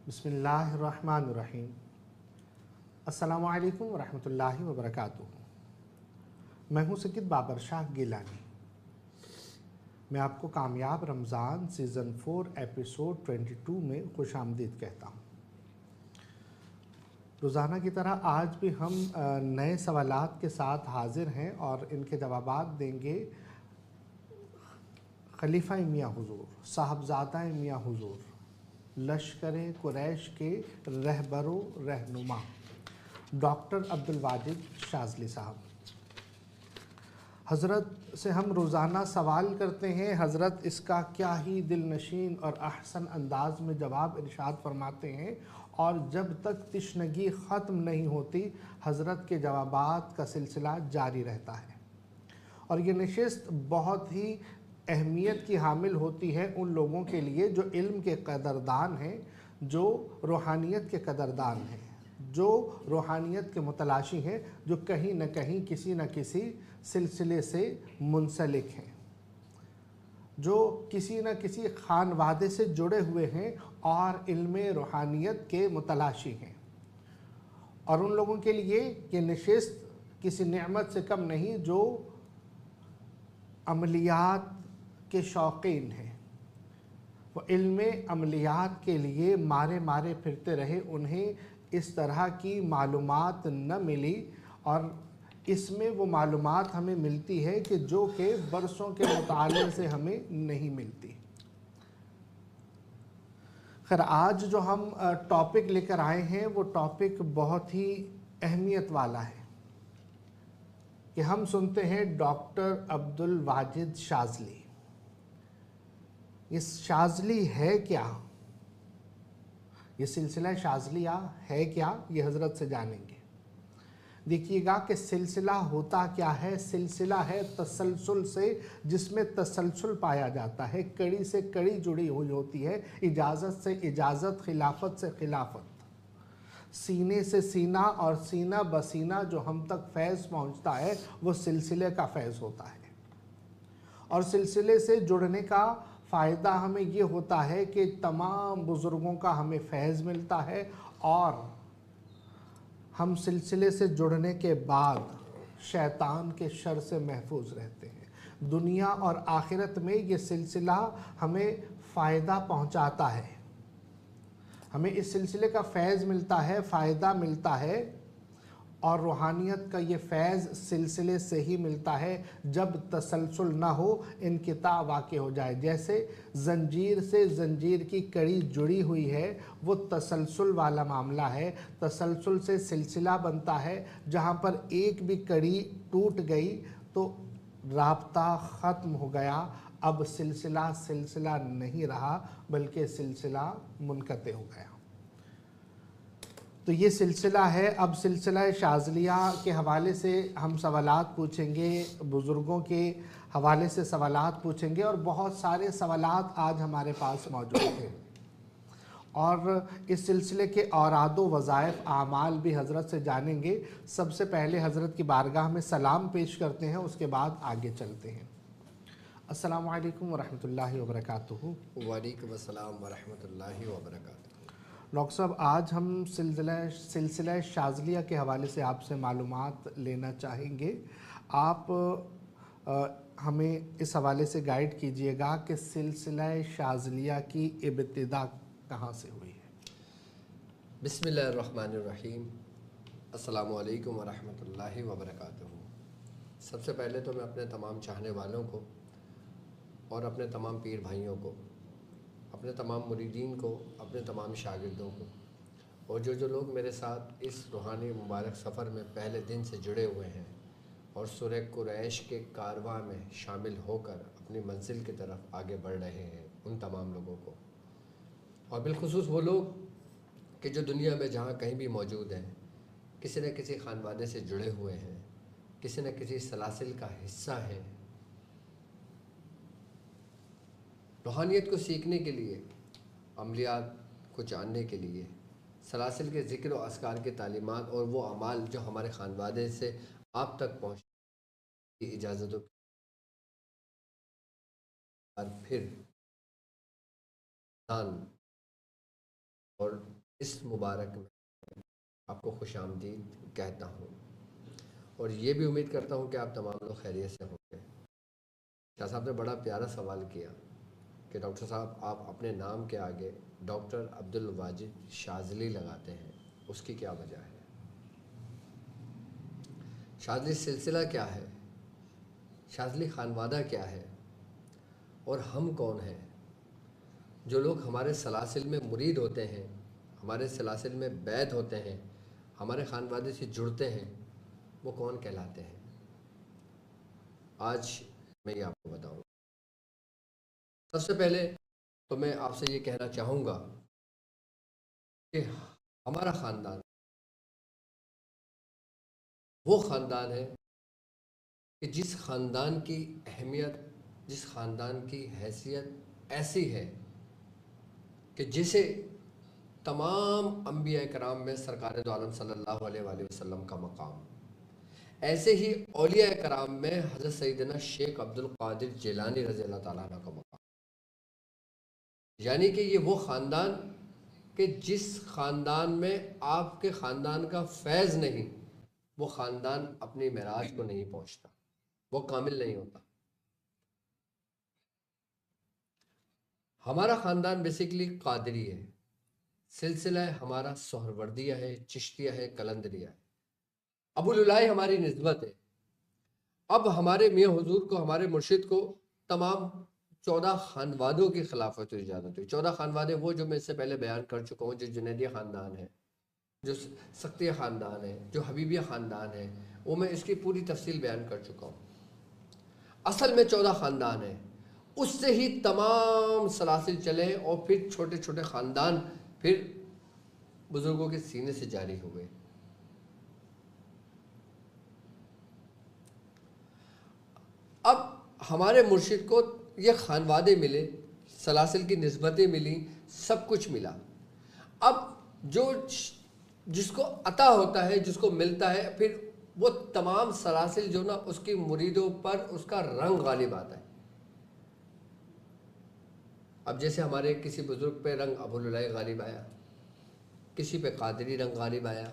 بسم اللہ الرحمن الرحیم۔ السلام علیکم ورحمۃ اللہ وبرکاتہ۔ میں ہوں سید بابر شاہ گیلانی۔ میں آپ کو کامیاب رمضان سیزن 4 ایپیسوڈ 22 میں خوش آمدید کہتا ہوں۔ روزانہ کی طرح آج بھی ہم نئے سوالات کے ساتھ حاضر ہیں اور ان کے جوابات دیں گے خلیفہ میاں حضور، صاحبزادہ میاں حضور، لشکر قریش کے رہبر و رہنما ڈاکٹر عبدالواجد شاذلی صاحب۔ حضرت سے ہم روزانہ سوال کرتے ہیں، حضرت اس کا کیا ہی دل نشین اور احسن انداز میں جواب ارشاد فرماتے ہیں، اور جب تک تشنگی ختم نہیں ہوتی حضرت کے جوابات کا سلسلہ جاری رہتا ہے۔ اور یہ نشست بہت ہی اہمیت کی حامل ہوتی ہے ان لوگوں کے لیے جو علم کے قدردان ہیں، جو روحانیت کے قدردان ہیں، جو روحانیت کے متلاشی ہیں، جو کہیں نہ کہیں کسی نہ کسی سلسلے سے منسلک ہیں، جو کسی نہ کسی خانوادے سے جڑے ہوئے ہیں اور علم روحانیت کے متلاشی ہیں۔ اور ان لوگوں کے لیے یہ نشست کسی نعمت سے کم نہیں جو عملیات کے شوقین ہیں۔ وہ علم عملیات کے لیے مارے پھرتے رہے، انہیں اس طرح کی معلومات نہ ملی، اور اس میں وہ معلومات ہمیں ملتی ہے کہ جو کہ برسوں کے مطالعے سے ہمیں نہیں ملتی۔ خیر، آج جو ہم ٹاپک لے کر آئے ہیں وہ ٹاپک بہت ہی اہمیت والا ہے کہ ہم سنتے ہیں ڈاکٹر عبدالواجد شاذلی۔ یہ شاذلی ہے کیا؟ یہ سلسلہ شاذلیہ ہے کیا؟ یہ حضرت سے جانیں گے۔ دیکھیے گا کہ سلسلہ ہوتا کیا ہے۔ سلسلہ ہے تسلسل سے، جس میں تسلسل پایا جاتا ہے، کڑی سے کڑی جڑی ہوئی ہوتی ہے، اجازت سے اجازت، خلافت سے خلافت، سینے سے سینہ، اور سینہ بسینہ جو ہم تک فیض پہنچتا ہے وہ سلسلے کا فیض ہوتا ہے۔ اور سلسلے سے جڑنے کا فائدہ ہمیں یہ ہوتا ہے کہ تمام بزرگوں کا ہمیں فیض ملتا ہے، اور ہم سلسلے سے جڑنے کے بعد شیطان کے شر سے محفوظ رہتے ہیں۔ دنیا اور آخرت میں یہ سلسلہ ہمیں فائدہ پہنچاتا ہے، ہمیں اس سلسلے کا فیض ملتا ہے، فائدہ ملتا ہے، اور روحانیت کا یہ فیض سلسلے سے ہی ملتا ہے جب تسلسل نہ ہو، انقطاع واقع ہو جائے۔ جیسے زنجیر سے زنجیر کی کڑی جڑی ہوئی ہے، وہ تسلسل والا معاملہ ہے۔ تسلسل سے سلسلہ بنتا ہے، جہاں پر ایک بھی کڑی ٹوٹ گئی تو رابطہ ختم ہو گیا، اب سلسلہ نہیں رہا بلکہ سلسلہ منقطع ہو گیا۔ تو یہ سلسلہ ہے۔ اب سلسلہ شاذلیہ کے حوالے سے ہم سوالات پوچھیں گے، بزرگوں کے حوالے سے سوالات پوچھیں گے، اور بہت سارے سوالات آج ہمارے پاس موجود ہیں، اور اس سلسلے کے اوراد و وظائف اعمال بھی حضرت سے جانیں گے۔ سب سے پہلے حضرت کی بارگاہ میں سلام پیش کرتے ہیں، اس کے بعد آگے چلتے ہیں۔ السلام علیکم ورحمۃ اللہ وبرکاتہ۔ وعلیکم السلام ورحمۃ اللہ وبرکاتہ۔ ڈاکٹر صاحب، آج ہم سلسلہ شاذلیہ کے حوالے سے آپ سے معلومات لینا چاہیں گے۔ آپ ہمیں اس حوالے سے گائیڈ کیجئے گا کہ سلسلہ شاذلیہ کی ابتدا کہاں سے ہوئی ہے؟ بسم اللہ الرحمن الرحیم۔ السلام علیکم ورحمۃ اللہ وبرکاتہ۔ سب سے پہلے تو میں اپنے تمام چاہنے والوں کو اور اپنے تمام پیر بھائیوں کو، اپنے تمام مریدین کو، اپنے تمام شاگردوں کو، اور جو لوگ میرے ساتھ اس روحانی مبارک سفر میں پہلے دن سے جڑے ہوئے ہیں اور سورہ قریش کے کارواں میں شامل ہو کر اپنی منزل کی طرف آگے بڑھ رہے ہیں، ان تمام لوگوں کو، اور بالخصوص وہ لوگ کہ جو دنیا میں جہاں کہیں بھی موجود ہیں، کسی نہ کسی خانوادے سے جڑے ہوئے ہیں، کسی نہ کسی سلاسل کا حصہ ہیں، روحانیت کو سیکھنے کے لیے، عملیات کو جاننے کے لیے، سلاسل کے ذکر و اذکار کی تعلیمات اور وہ اعمال جو ہمارے خانوادے سے آپ تک پہنچ کی اجازتوں اور پھر اور اس مبارک میں آپ کو خوش آمدید کہتا ہوں، اور یہ بھی امید کرتا ہوں کہ آپ تمام لوگ خیریت سے ہوں گے۔ شاہ صاحب نے بڑا پیارا سوال کیا کہ ڈاکٹر صاحب آپ اپنے نام کے آگے ڈاکٹر عبدالواجد شاذلی لگاتے ہیں، اس کی کیا وجہ ہے؟ شاذلی سلسلہ کیا ہے؟ شاذلی خانوادہ کیا ہے؟ اور ہم کون ہیں؟ جو لوگ ہمارے سلاسل میں مرید ہوتے ہیں، ہمارے سلاسل میں بیعت ہوتے ہیں، ہمارے خانوادے سے جڑتے ہیں، وہ کون کہلاتے ہیں؟ آج میں یہ آپ کو بتاؤں۔ سب سے پہلے تو میں آپ سے یہ کہنا چاہوں گا کہ ہمارا خاندان وہ خاندان ہے کہ جس خاندان کی اہمیت، جس خاندان کی حیثیت ایسی ہے کہ جسے تمام انبیاء کرام میں سرکار دو عالم صلی اللہ علیہ وآلہ وسلم کا مقام، ایسے ہی اولیاء کرام میں حضرت سیدنا شیخ عبد القادر جیلانی رضی اللہ تعالیٰ عنہ کا مقام، یعنی کہ یہ وہ خاندان کہ جس خاندان میں آپ کے خاندان کا فیض نہیں، وہ خاندان اپنی معراج کو نہیں پہنچتا، وہ کامل نہیں ہوتا۔ ہمارا خاندان بیسیکلی قادری ہے، سلسلہ ہمارا سہروردیہ ہے، چشتیہ ہے، قلندریہ ہے، ابو العلائی ہماری نسبت ہے۔ اب ہمارے میاں حضور کو، ہمارے مرشد کو تمام 14 خانوادوں کی خلافت و اجازت ہوئی۔ 14 خانوادے وہ جو میں اس سے پہلے بیان کر چکا ہوں، جو جنیدیہ خاندان ہے، جو سختیہ خاندان ہے، جو حبیبیہ خاندان ہے، وہ میں اس کی پوری تفصیل بیان کر چکا ہوں۔ اصل میں 14 خاندان ہیں، اس سے ہی تمام سلاسل چلے، اور پھر چھوٹے چھوٹے خاندان پھر بزرگوں کے سینے سے جاری ہوئے۔ اب ہمارے مرشد کو یہ خانوادے ملے، سلاسل کی نسبتیں ملی، سب کچھ ملا۔ اب جس کو عطا ہوتا ہے، جس کو ملتا ہے، پھر وہ تمام سلاسل جو نا اس کی مریدوں پر اس کا رنگ غالب آتا ہے۔ اب جیسے ہمارے کسی بزرگ پہ رنگ ابو العلائی غالب آیا، کسی پہ قادری رنگ غالب آیا،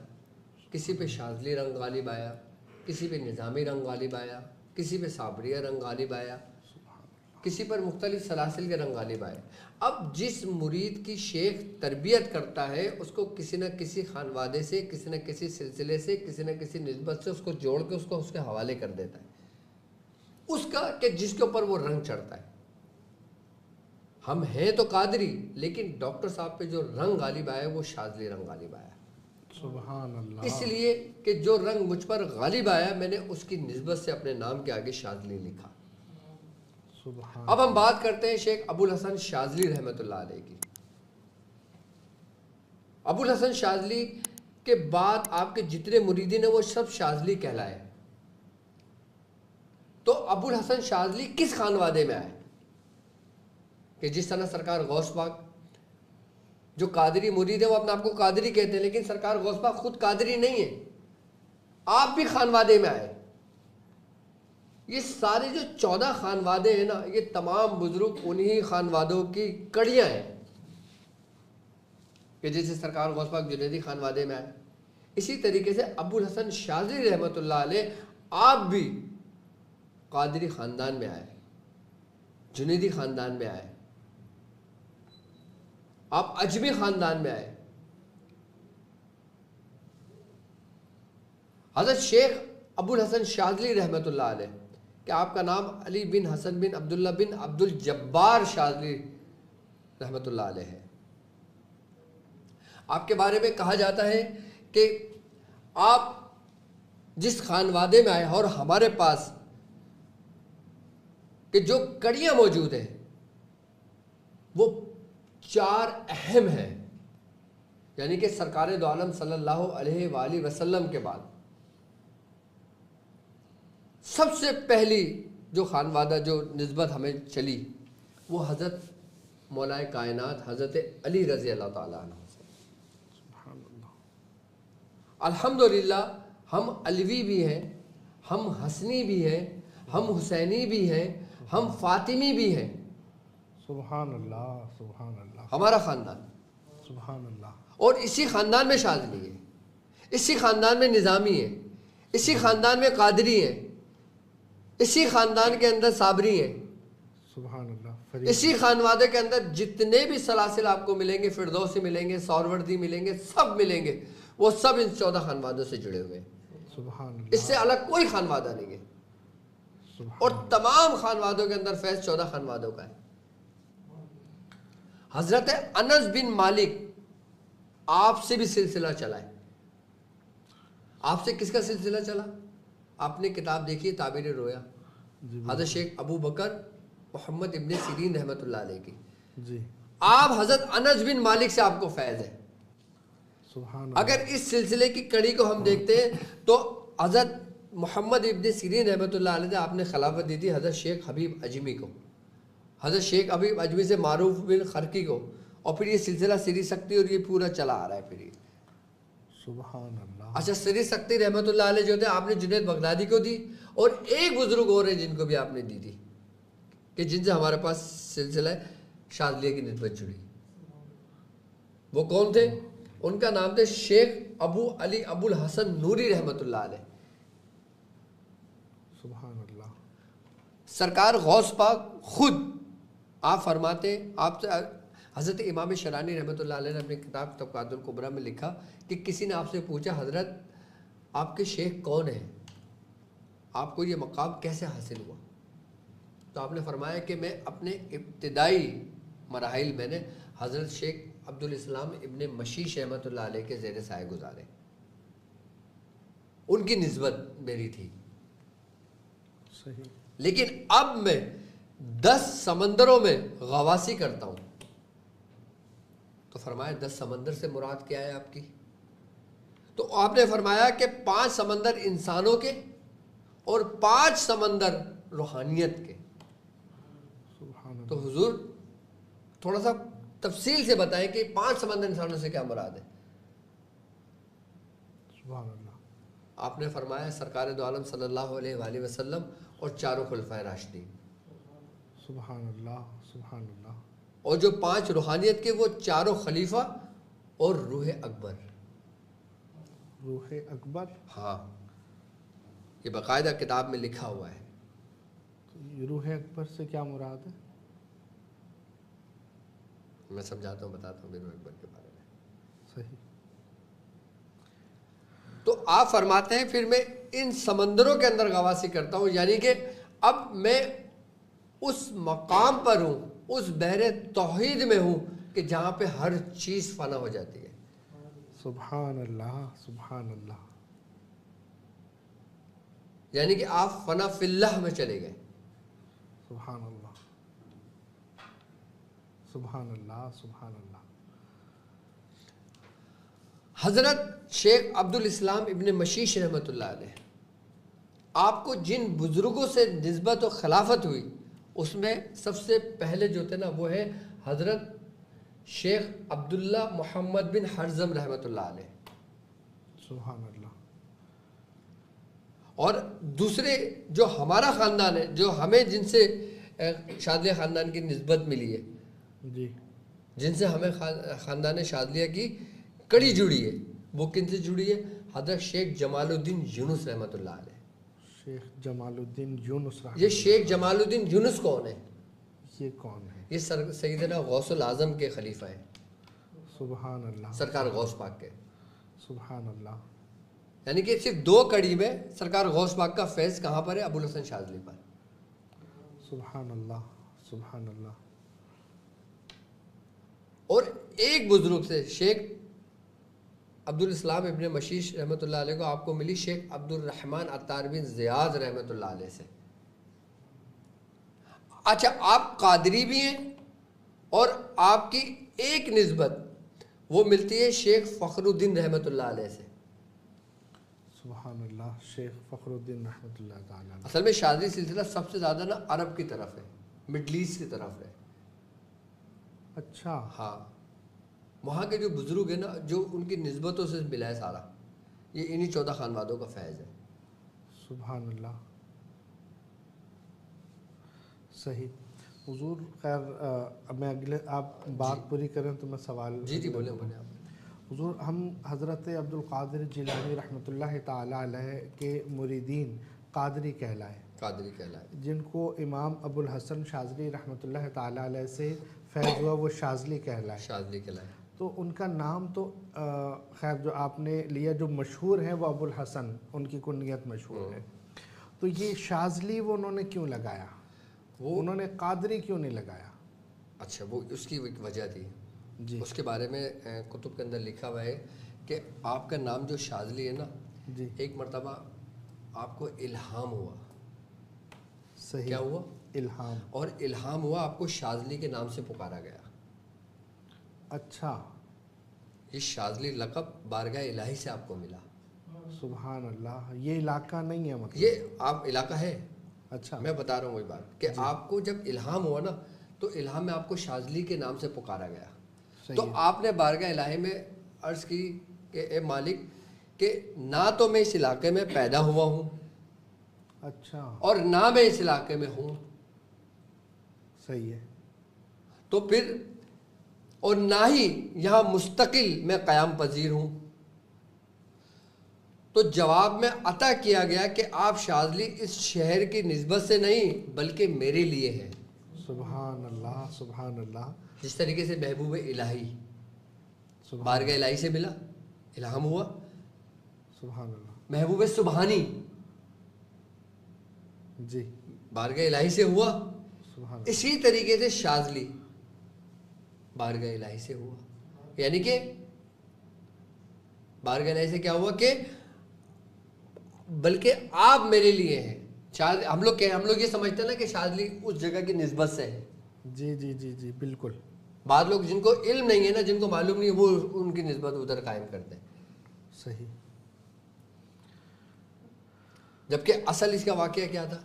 کسی پہ شاذلی رنگ غالب آیا، کسی پہ نظامی رنگ غالب آیا، کسی پہ صابریہ رنگ غالب آیا، کسی پر مختلف سلاسل کے رنگ غالب آئے۔ اب جس مرید کی شیخ تربیت کرتا ہے، اس کو کسی نہ کسی خانوادے سے، کسی نہ کسی سلسلے سے، کسی نہ کسی نسبت سے اس کو جوڑ کے اس کو اس کے حوالے کر دیتا ہے، اس کا کہ جس کے اوپر وہ رنگ چڑھتا ہے۔ ہم ہیں تو قادری، لیکن ڈاکٹر صاحب پہ جو رنگ غالب آیا وہ شاذلی رنگ غالب آیا۔ سبحان اللہ۔ اس لیے کہ جو رنگ مجھ پر غالب آیا، میں نے اس کی نسبت سے اپنے نام کے آگے شاذلی لکھا۔ اب ہم بات کرتے ہیں شیخ ابو الحسن شاذلی رحمۃ اللہ علیہ کی۔ ابو الحسن شاذلی کے بعد آپ کے جتنے مریدین ہیں وہ سب شاذلی کہلائے۔ تو ابو الحسن شاذلی کس خانوادے میں آئے؟ کہ جس طرح سرکار غوث پاک جو قادری مرید ہے وہ اپنے آپ کو قادری کہتے ہیں، لیکن سرکار غوث پاک خود قادری نہیں ہے، آپ بھی خانوادے میں آئے۔ یہ سارے جو 14 خانوادے ہیں نا، یہ تمام بزرگ انہی خانوادوں کی کڑیاں ہیں کہ جیسے سرکار غوث پاک جنیدی خانوادے میں آئے، اسی طریقے سے ابو الحسن شاذلی رحمۃ اللہ علیہ آپ بھی قادری خاندان میں آئے، جنیدی خاندان میں آئے، آپ اجمی خاندان میں آئے۔ حضرت شیخ ابو الحسن شاذلی رحمۃ اللہ علیہ کہ آپ کا نام علی بن حسن بن عبداللہ بن عبد الجبار شاذلی رحمۃ اللہ علیہ ہے۔ آپ کے بارے میں کہا جاتا ہے کہ آپ جس خانوادے میں آئے اور ہمارے پاس کہ جو کڑیاں موجود ہیں وہ 4 اہم ہیں، یعنی کہ سرکار دو عالم صلی اللہ علیہ وآلہ وسلم کے بعد سب سے پہلی جو خانوادہ جو نسبت ہمیں چلی وہ حضرت مولا کائنات حضرت علی رضی اللہ تعالیٰ عنہ سے۔ الحمدللہ ہم علوی بھی ہیں، ہم حسنی بھی ہیں، ہم حسینی بھی ہیں، ہم فاطمی بھی ہیں۔ سبحان اللہ، سبحان اللہ۔ ہمارا خاندان سبحان اللہ. اور اسی خاندان میں شاذلی ہے، اسی خاندان میں نظامی ہے، اسی خاندان میں قادری ہیں، اسی خاندان کے اندر صابری ہیں، سبحان اللہ. فرید. اسی خانوادے کے اندر جتنے بھی سلاسل آپ کو ملیں گے، فردوسی ملیں گے، سوروردی ملیں گے، سب ملیں گے، وہ سب ان 14 خانوادوں سے جڑے ہوئے ہیں. سبحان اللہ. اس سے الگ کوئی خانوادہ نہیں ہے. اور سبحان تمام خانوادوں کے اندر فیض 14 خانوادوں کا ہے. حضرت انس بن مالک آپ سے بھی سلسلہ چلا ہے. آپ سے کس کا سلسلہ چلا؟ آپ نے کتاب دیکھی تعبیر رویا، جی حضرت شیخ ابو بکر محمد ابن سیرین رحمۃ اللہ علیہ کی. جی. آپ حضرت انس بن مالک سے آپ کو فیض ہے. سبحان اللہ. اگر اس سلسلے کی کڑی کو ہم دیکھتے ہیں تو حضرت محمد ابن سیرین رحمۃ اللہ علیہ نے آپ نے خلافت دی تھی حضرت شیخ حبیب اجمی کو، حضرت شیخ حبیب اجمی سے معروف بن خرقی کو، اور پھر یہ سلسلہ سری سکتی اور یہ پورا چلا آ رہا ہے. پھر یہ سبحان اللہ. اچھا، سری سکتی رحمۃ اللہ علیہ جو تھے آپ نے جنید بغدادی کو دی، اور ایک بزرگ اور ہیں جن کو بھی آپ نے دی تھی کہ جن سے ہمارے پاس سلسلہ شاذلیہ کی نسبت جڑی. وہ کون تھے؟ ان کا نام تھے شیخ ابو علی ابو الحسن نوری رحمۃ اللہ علیہ. سبحان اللہ. سرکار غوث پاک خود آپ فرماتے، آپ سے حضرت امام شرانی رحمۃ اللہ علیہ نے اپنی کتاب طبقات الکبریٰ میں لکھا کہ کسی نے آپ سے پوچھا حضرت آپ کے شیخ کون ہیں، آپ کو یہ مقام کیسے حاصل ہوا؟ تو آپ نے فرمایا کہ میں اپنے ابتدائی مراحل میں نے حضرت شیخ عبدالاسلام ابن مشیش رحمۃ اللہ علیہ کے زیر سایہ گزارے، ان کی نسبت میری تھی. صحیح. لیکن اب میں 10 سمندروں میں غواصی کرتا ہوں. تو فرمایا 10 سمندر سے مراد کیا ہے آپ کی؟ تو آپ نے فرمایا کہ 5 سمندر انسانوں کے اور 5 سمندر روحانیت کے. سبحان تو اللہ. حضور تھوڑا سا تفصیل سے بتائیں کہ 5 سمندر انسانوں سے کیا مراد ہے؟ سبحان اللہ. آپ نے فرمایا سرکار دو عالم صلی اللہ علیہ وآلہ وسلم اور 4 خلفائے راشدین. سبحان اللہ. سبحان اللہ. اور جو 5 روحانیت کے وہ 4 خلیفہ اور روح اکبر. روح اکبر. ہاں، یہ باقاعدہ کتاب میں لکھا ہوا ہے. یہ روح اکبر سے کیا مراد ہے؟ میں سمجھاتا ہوں، بتاتا ہوں روح اکبر کے بارے میں. صحیح. تو آپ فرماتے ہیں پھر میں ان سمندروں کے اندر غواصی کرتا ہوں، یعنی کہ اب میں اس مقام پر ہوں، اس بحر توحید میں ہوں کہ جہاں پہ ہر چیز فنا ہو جاتی ہے. سبحان اللہ. سبحان اللہ. یعنی کہ آپ فنا فی اللہ میں چلے گئے. سبحان اللہ. سبحان اللہ. سبحان اللہ. حضرت شیخ عبدالاسلام ابن مشیش رحمۃ اللہ علیہ، آپ کو جن بزرگوں سے نسبت و خلافت ہوئی اس میں سب سے پہلے جو تھے نا وہ ہے حضرت شیخ عبداللہ محمد بن حرزم رحمۃ اللہ علیہ. سبحان اللہ. اور دوسرے جو ہمارا خاندان ہے، جو ہمیں جن سے شاذلیہ خاندان کی نسبت ملی ہے، جی. جن سے ہمیں خاندان شاذلیہ کی کڑی جڑی ہے، وہ کن سے جڑی ہے؟ حضرت شیخ جمال الدین یونس رحمۃ اللہ علیہ. شیخ جمال الدین یونس رحمۃ یہ شیخ جمال الدین یونس کون ہے؟ یہ کون ہے؟ یہ سیدنا غوث العظم کے خلیفہ ہیں، سبحان اللہ. سرکار غوث پاک کے. سبحان اللہ. یعنی کہ صرف 2 کڑی میں سرکار غوث پاک کا فیض کہاں پر ہے؟ ابو الحسن شاذلی پر. سبحان اللہ. سبحان اللہ. اور ایک بزرگ سے شیخ عبدالاسلام ابن مشیش رحمۃ اللہ علیہ کو آپ کو ملی شیخ عبد الرحمن عطار بن زیاد رحمۃ اللہ علیہ سے. اچھا، آپ قادری بھی ہیں اور آپ کی ایک نسبت وہ ملتی ہے شیخ فخر الدین رحمۃ اللہ علیہ سے. سبحان اللہ. شیخ فخر الدین رحمۃ اللہ تعالیٰ. اصل میں شاذلی سلسلہ سب سے زیادہ نا عرب کی طرف ہے، مڈل ایسٹ کی طرف ہے. اچھا. ہاں، وہاں کے جو بزرگ ہیں نا، جو ان کی نسبتوں سے ملا ہے سارا، یہ انہی 14 خانوادوں کا فیض ہے. سبحان اللہ. صحیح. حضور خیر میں اگلے آپ بات پوری کریں تو میں سوال جی بولیں آپ. حضور ہم حضرت عبد القادر جیلانی رحمۃ اللہ تعالی علیہ کے مریدین قادری کہلائے، جن کو امام ابو الحسن شاذلی رحمۃ اللہ تعالی علیہ سے فیض ہوا وہ شاذلی کہلائے. تو ان کا نام تو خیر جو آپ نے لیا جو مشہور ہے وہ ابو الحسن، ان کی کنیت مشہور ہے. تو یہ شاذلی وہ انہوں نے کیوں لگایا، وہ انہوں نے قادری کیوں نہیں لگایا؟ اچھا وہ اس کی ایک وجہ تھی جی، اس کے بارے میں کتب کے اندر لکھا ہوا ہے کہ آپ کا نام جو شاذلی ہے نا، جی ایک مرتبہ آپ کو الہام ہوا. صحیح. کیا ہوا؟ الہام. اور الہام ہوا آپ کو شاذلی کے نام سے پکارا گیا. اچھا. یہ شاذلی لقب بارگاہ الہی سے آپ کو ملا. سبحان اللہ. یہ علاقہ نہیں ہے مطلب؟ یہ آپ علاقہ ہے. اچھا میں بتا رہا ہوں وہی بات کہ آپ کو جب الہام ہوا نا تو الہام میں آپ کو شاذلی کے نام سے پکارا گیا. تو آپ نے بارگاہ الہی میں عرض کی کہ اے مالک کہ نہ تو میں اس علاقے میں پیدا ہوا ہوں، اچھا، اور نہ میں اس علاقے میں ہوں. صحیح ہے. تو پھر اور نہ ہی یہاں مستقل میں قیام پذیر ہوں. تو جواب میں عطا کیا گیا کہ آپ شاذلی اس شہر کی نسبت سے نہیں بلکہ میرے لیے ہیں. سبحان اللہ سبحان اللہ. جس طریقے سے محبوب الہی سبحان بارگاہ الہی سے ملا، الہام ہوا. سبحان اللہ. محبوب سبحانی جی بارگاہ الہی سے ہوا. سبحان اللہ. اسی طریقے سے شاذلی بارگاہ الہی سے ہوا. یعنی کہ بارگاہ الہی سے کیا ہوا کہ بلکہ آپ میرے لیے ہیں. ہم لوگ یہ سمجھتے ہیں نا کہ شاذلی اس جگہ کی نسبت سے ہے. جی جی جی جی بالکل. بعض لوگ جن کو علم نہیں ہے نا، جن کو معلوم نہیں ہے، وہ ان کی نسبت ادھر قائم کرتے ہیں. صحیح. جبکہ اصل اس کا واقعہ کیا تھا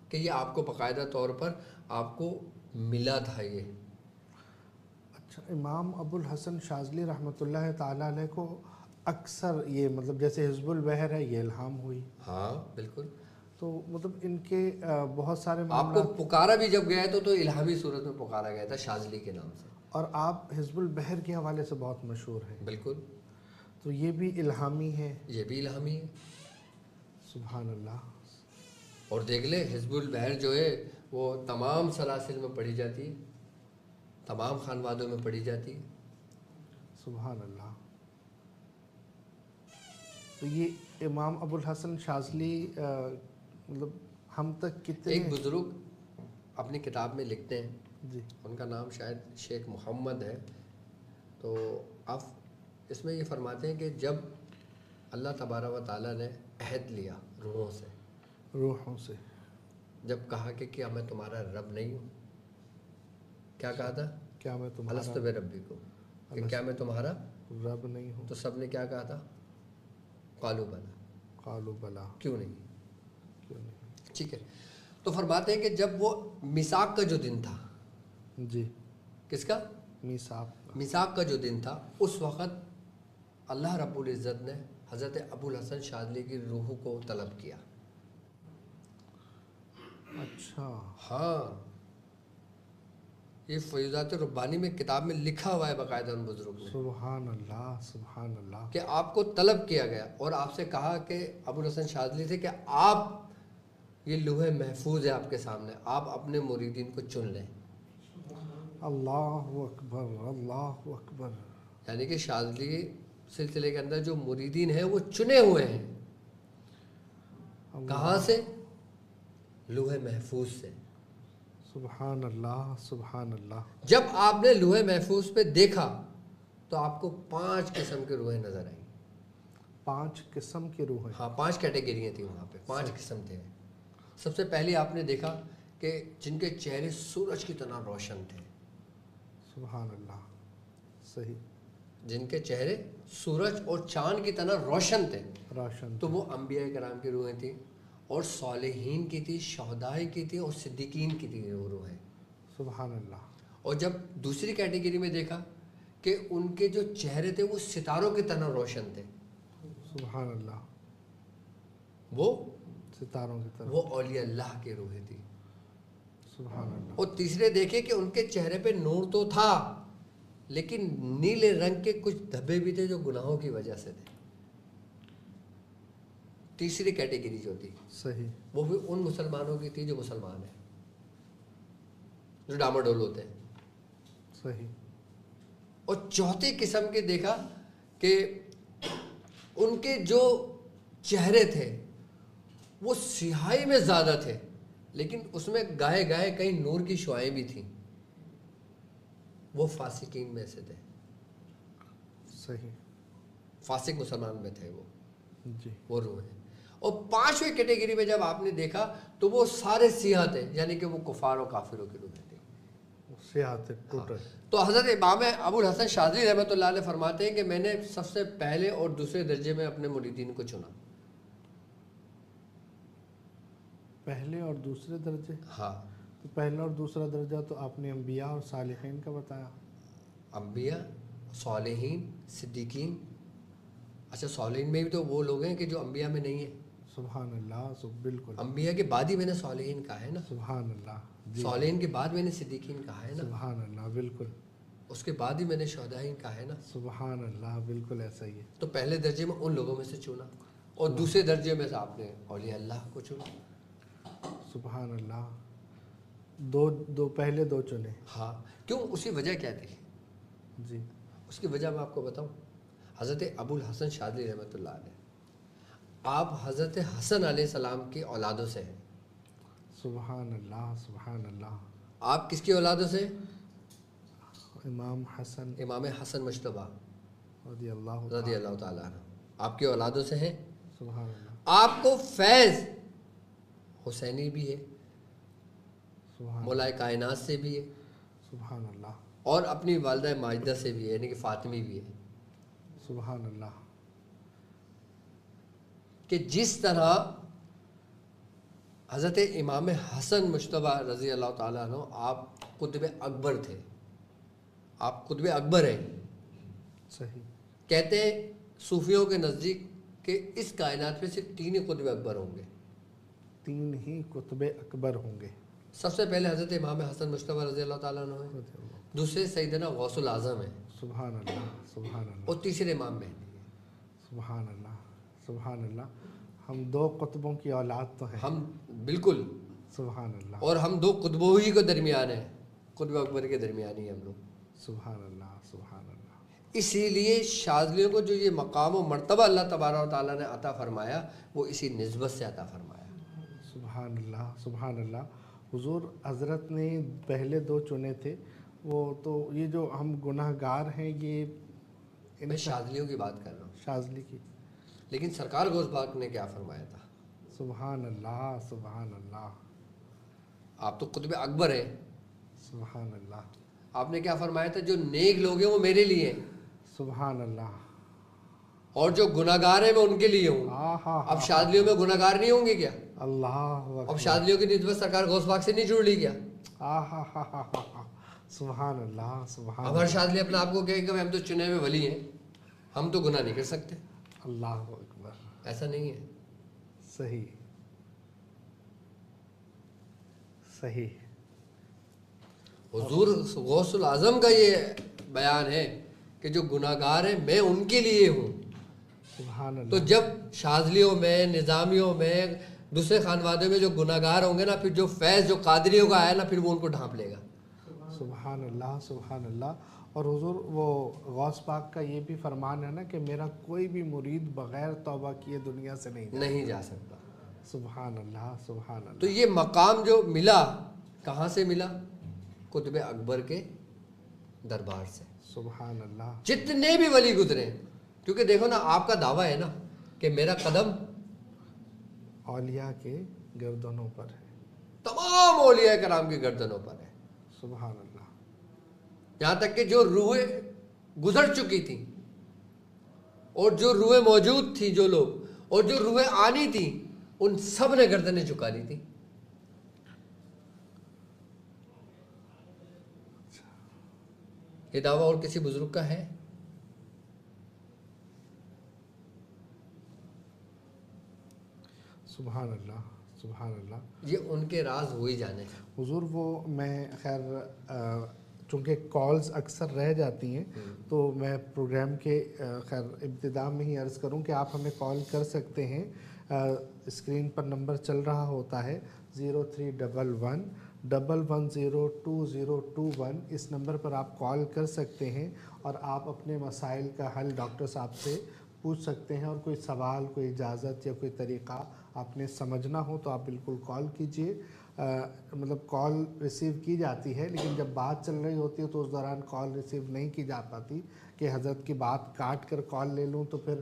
کہ یہ آپ کو باقاعدہ طور پر آپ کو ملا تھا یہ. اچھا، امام ابو الحسن شاذلی رحمۃ اللہ تعالی علیہ کو اکثر یہ مطلب جیسے حزب البحر ہے یہ الہام ہوئی. ہاں بالکل. تو مطلب ان کے بہت سارے آپ کو پکارا بھی جب گیا تو الہامی صورت میں پکارا گیا تھا شاذلی کے نام سے. اور آپ حزب البحر کے حوالے سے بہت مشہور ہیں. بالکل. تو یہ بھی الہامی ہے. یہ بھی الہامی ہے. سبحان اللہ. اور دیکھ لیں حزب البحر جو ہے وہ تمام سلاسل میں پڑھی جاتی ہے، تمام خانوادوں میں پڑھی جاتی ہے. سبحان اللہ. تو یہ امام ابو الحسن شاذلی مطلب ہم تک کتنے؟ ایک بزرگ اپنی کتاب میں لکھتے ہیں، جی ان کا نام شاید شیخ محمد ہے. تو آپ اس میں یہ فرماتے ہیں کہ جب اللہ تبارک و تعالیٰ نے عہد لیا روحوں سے، جب کہا کہ کیا میں تمہارا رب نہیں ہوں؟ کیا کہا تھا؟ کیا میں تمہارا الست بربکم، کہ کیا میں تمہارا رب نہیں ہوں؟ تو سب نے کیا کہا تھا؟ قالوا بلا. قالوا بلا. کیوں نہیں؟ ٹھیک ہے. تو فرماتے ہیں کہ جب وہ میثاق کا جو دن تھا، جی کس کا؟ میثاق کا جو دن تھا، اس وقت اللہ رب العزت نے حضرت ابو الحسن شاذلی کی روح کو طلب کیا. اچھا. ہاں یہ فیضات ربانی میں کتاب میں لکھا ہوا ہے باقاعدہ ان بزرگ نے. سبحان اللہ سبحان اللہ. کہ آپ کو طلب کیا گیا اور آپ سے کہا کہ ابو الحسن شاذلی سے کہ آپ یہ لوح محفوظ ہے آپ کے سامنے، آپ اپنے مریدین کو چن لیں. اللہ اکبر اللہ اکبر. یعنی کہ شاذلی سلسلے کے اندر جو مریدین ہیں وہ چنے ہوئے ہیں. کہاں سے؟ لوح محفوظ سے. سبحان اللہ سبحان اللہ. جب آپ نے لوح محفوظ پہ دیکھا تو آپ کو 5 قسم کے روحیں نظر آئیں. 5 قسم کی روحیں؟ ہاں 5 کیٹیگریاں تھیں وہاں پہ، 5 قسم تھے. سب سے پہلے آپ نے دیکھا کہ جن کے چہرے سورج کی طرح روشن تھے. سبحان اللہ. صحیح. جن کے چہرے سورج اور چاند کی طرح روشن تھے. تو وہ انبیاء کرام کی روحیں تھیں، اور صالحین کی تھی، شہداء کی تھی، اور صدیقین کی تھی وہ روحیں. سبحان اللہ. اور جب دوسری کیٹیگری میں دیکھا کہ ان کے جو چہرے تھے وہ ستاروں کی طرح روشن تھے. سبحان اللہ. وہ ستاروں کی طرح، وہ اولیاء اللہ کی روحیں تھی. سبحان اللہ. اور تیسرے دیکھیں کہ ان کے چہرے پہ نور تو تھا لیکن نیلے رنگ کے کچھ دھبے بھی تھے جو گناہوں کی وجہ سے تھے. تیسری کیٹیگری جو تھی صحیح. وہ بھی ان مسلمانوں کی تھی جو مسلمان ہیں، جو ڈاماڈول ہوتے ہیں. صحیح. اور چوتھی قسم کے دیکھا کہ ان کے جو چہرے تھے وہ سیاہی میں زیادہ تھے لیکن اس میں گاہے گاہے کئی نور کی شعائیں بھی تھیں. وہ فاسقین میں سے تھے، صحیح. فاسق مسلمان میں تھے وہ جی. وہ روح ہیں. اور پانچویں کیٹیگری میں جب آپ نے دیکھا تو وہ سارے سیاہ تھے، یعنی کہ وہ کفار و کافروں کی روحیں تھیں. سیاحت ٹوٹل. تو حضرت امام ابو الحسن شاذلی رحمۃ اللہ علیہ فرماتے ہیں کہ میں نے سب سے پہلے اور دوسرے درجے میں اپنے مریدین کو چنا. پہلے اور دوسرے درجے. ہاں، تو پہلا اور دوسرا درجہ تو آپ نے انبیاء اور صالحین کا بتایا. انبیاء، صالحین، صدیقین. اچھا، صالحین میں بھی تو وہ لوگ ہیں کہ جو انبیاء میں نہیں ہیں. سبحان اللہ. بالکل. انبیاء کے بعد ہی میں نے صالحین کہا ہے نا. سبحان اللہ. جی. صالحین کے بعد میں نے صدیقین کہا ہے نا. سبحان اللہ. بالکل. اس کے بعد ہی میں نے شہدائین کہا ہے نا. سبحان اللہ. بالکل ایسا ہی ہے. تو پہلے درجے میں ان لوگوں میں سے چنا اور دوسرے درجے میں سے آپ نے اولیاء اللہ کو چنا. سبحان اللہ. دو پہلے دو چنے. ہاں، کیوں؟ اس کی وجہ کیا تھی؟ جی. اس کی وجہ میں آپ کو بتاؤں. حضرت ابو الحسن شاذلی رحمۃ اللہ علیہ، آپ حضرت حسن علیہ السلام کی اولادوں سے ہیں. سبحان اللہ. سبحان اللہ. آپ کس کی اولادوں سے؟ امام حسن امام حسن مجتبیٰ رضی اللہ رضی اللہ تعالیٰ عنہ آپ کی اولادوں سے ہیں. سبحان اللہ. آپ کو فیض حسینی بھی ہے، سبحان مولا کائنات سے بھی ہے، سبحان اللہ. اور اپنی والدہ ماجدہ سے بھی ہے، یعنی کہ فاطمی بھی ہے. سبحان اللہ. کہ جس طرح حضرت امام حسن مجتبیٰ رضی اللہ تعالیٰ عنہ آپ قطب اکبر تھے، آپ قطب اکبر ہیں. صحیح. کہتے ہیں صوفیوں کے نزدیک کہ اس کائنات میں صرف تین ہی قطب اکبر ہوں گے. تین ہی قطب اکبر ہوں گے. سب سے پہلے حضرت امام حسن مجتبیٰ رضی اللہ تعالیٰ عنہ ہیں، رضی اللہ. دوسرے سیدنا غوث العظم ہیں، سبحان اللہ. سبحان اللہ. اور تیسرے امام مہدی ہیں. سبحان اللہ. سبحان اللہ. ہم دو قطبوں کی اولاد تو ہیں. ہم بالکل، سبحان اللہ. اور ہم دو قطبوں ہی کے درمیان ہیں، قطب اکبر کے درمیان ہی ہم لوگ. سبحان اللہ. سبحان اللہ. اسی لیے شاذلیوں کو جو یہ مقام و مرتبہ اللہ تبارک و تعالیٰ نے عطا فرمایا وہ اسی نسبت سے عطا فرمایا. سبحان اللہ. سبحان اللہ. حضور حضرت نے پہلے دو چنے تھے، وہ تو یہ جو ہم گناہ گار ہیں یہ میں شاذلیوں کی بات کر رہا ہوں، شاذلی کی. لیکن سرکار غوث پاک نے کیا فرمایا تھا؟ سبحان اللہ. سبحان اللہ. آپ تو قطب اکبر ہیں، سبحان اللہ. آپ نے کیا فرمایا تھا؟ جو نیک لوگ ہیں وہ میرے لیے ہیں، سبحان اللہ. اور جو گناہ گار ہیں میں ان کے لیے ہوں. اب شاذلیوں میں گناہ گار نہیں ہوں گے کیا؟ اللہ. اب شاذلیوں کی نسبت سرکار غوث پاک سے نہیں جڑ لی کیا؟ سبحان اللہ. سبحان اب ہر شاذلی اپنے آپ کو کہے کہ ہم تو چنے ہوئے ولی ہیں، ہم تو گناہ نہیں کر سکتے. اللہ اکبر. ایسا نہیں ہے. صحیح. صحیح. حضور غوث العظم کا یہ بیان ہے کہ جو گناہ گار ہیں میں ان کے لیے ہوں. سبحان تو اللہ. جب شاذلیوں میں، نظامیوں میں، دوسرے خانوادوں میں جو گناہ گار ہوں گے نا، پھر جو فیض جو قادریوں کا آیا نا پھر وہ ان کو ڈھانپ لے گا. سبحان اللہ. سبحان اللہ. اور حضور وہ غوث پاک کا یہ بھی فرمان ہے نا کہ میرا کوئی بھی مرید بغیر توبہ کیے دنیا سے نہیں جا سکتا. سبحان اللہ. سبحان اللہ. تو یہ مقام جو ملا کہاں سے ملا؟ قطب اکبر کے دربار سے. سبحان اللہ. جتنے بھی ولی گزرے، کیونکہ دیکھو نا آپ کا دعویٰ ہے نا کہ میرا قدم اولیاء کے گردنوں پر ہے. تمام اولیاء کرام کی گردنوں پر ہے. سبحان اللہ. یہاں تک کہ جو روحیں گزر چکی تھیں اور جو روحیں موجود تھیں، جو لوگ، اور جو روحیں آنی تھیں، ان سب نے گردنیں جھکا لی تھیں. یہ دعویٰ اور کسی بزرگ کا ہے؟ سبحان اللہ. سبحان اللہ. یہ ان کے راز ہوئی جانے. حضور وہ میں خیر چونکہ کالز اکثر رہ جاتی ہیں تو میں پروگرام کے خیر ابتدا میں ہی عرض کروں کہ آپ ہمیں کال کر سکتے ہیں. اسکرین پر نمبر چل رہا ہوتا ہے 0311-110-2021. اس نمبر پر آپ کال کر سکتے ہیں اور آپ اپنے مسائل کا حل ڈاکٹر صاحب سے پوچھ سکتے ہیں. اور کوئی سوال، کوئی اجازت یا کوئی طریقہ آپ نے سمجھنا ہو تو آپ بالکل کال کیجئے. مطلب کال ریسیو کی جاتی ہے لیکن جب بات چل رہی ہوتی ہے تو اس دوران کال ریسیو نہیں کی جا پاتی کہ حضرت کی بات کاٹ کر کال لے لوں تو پھر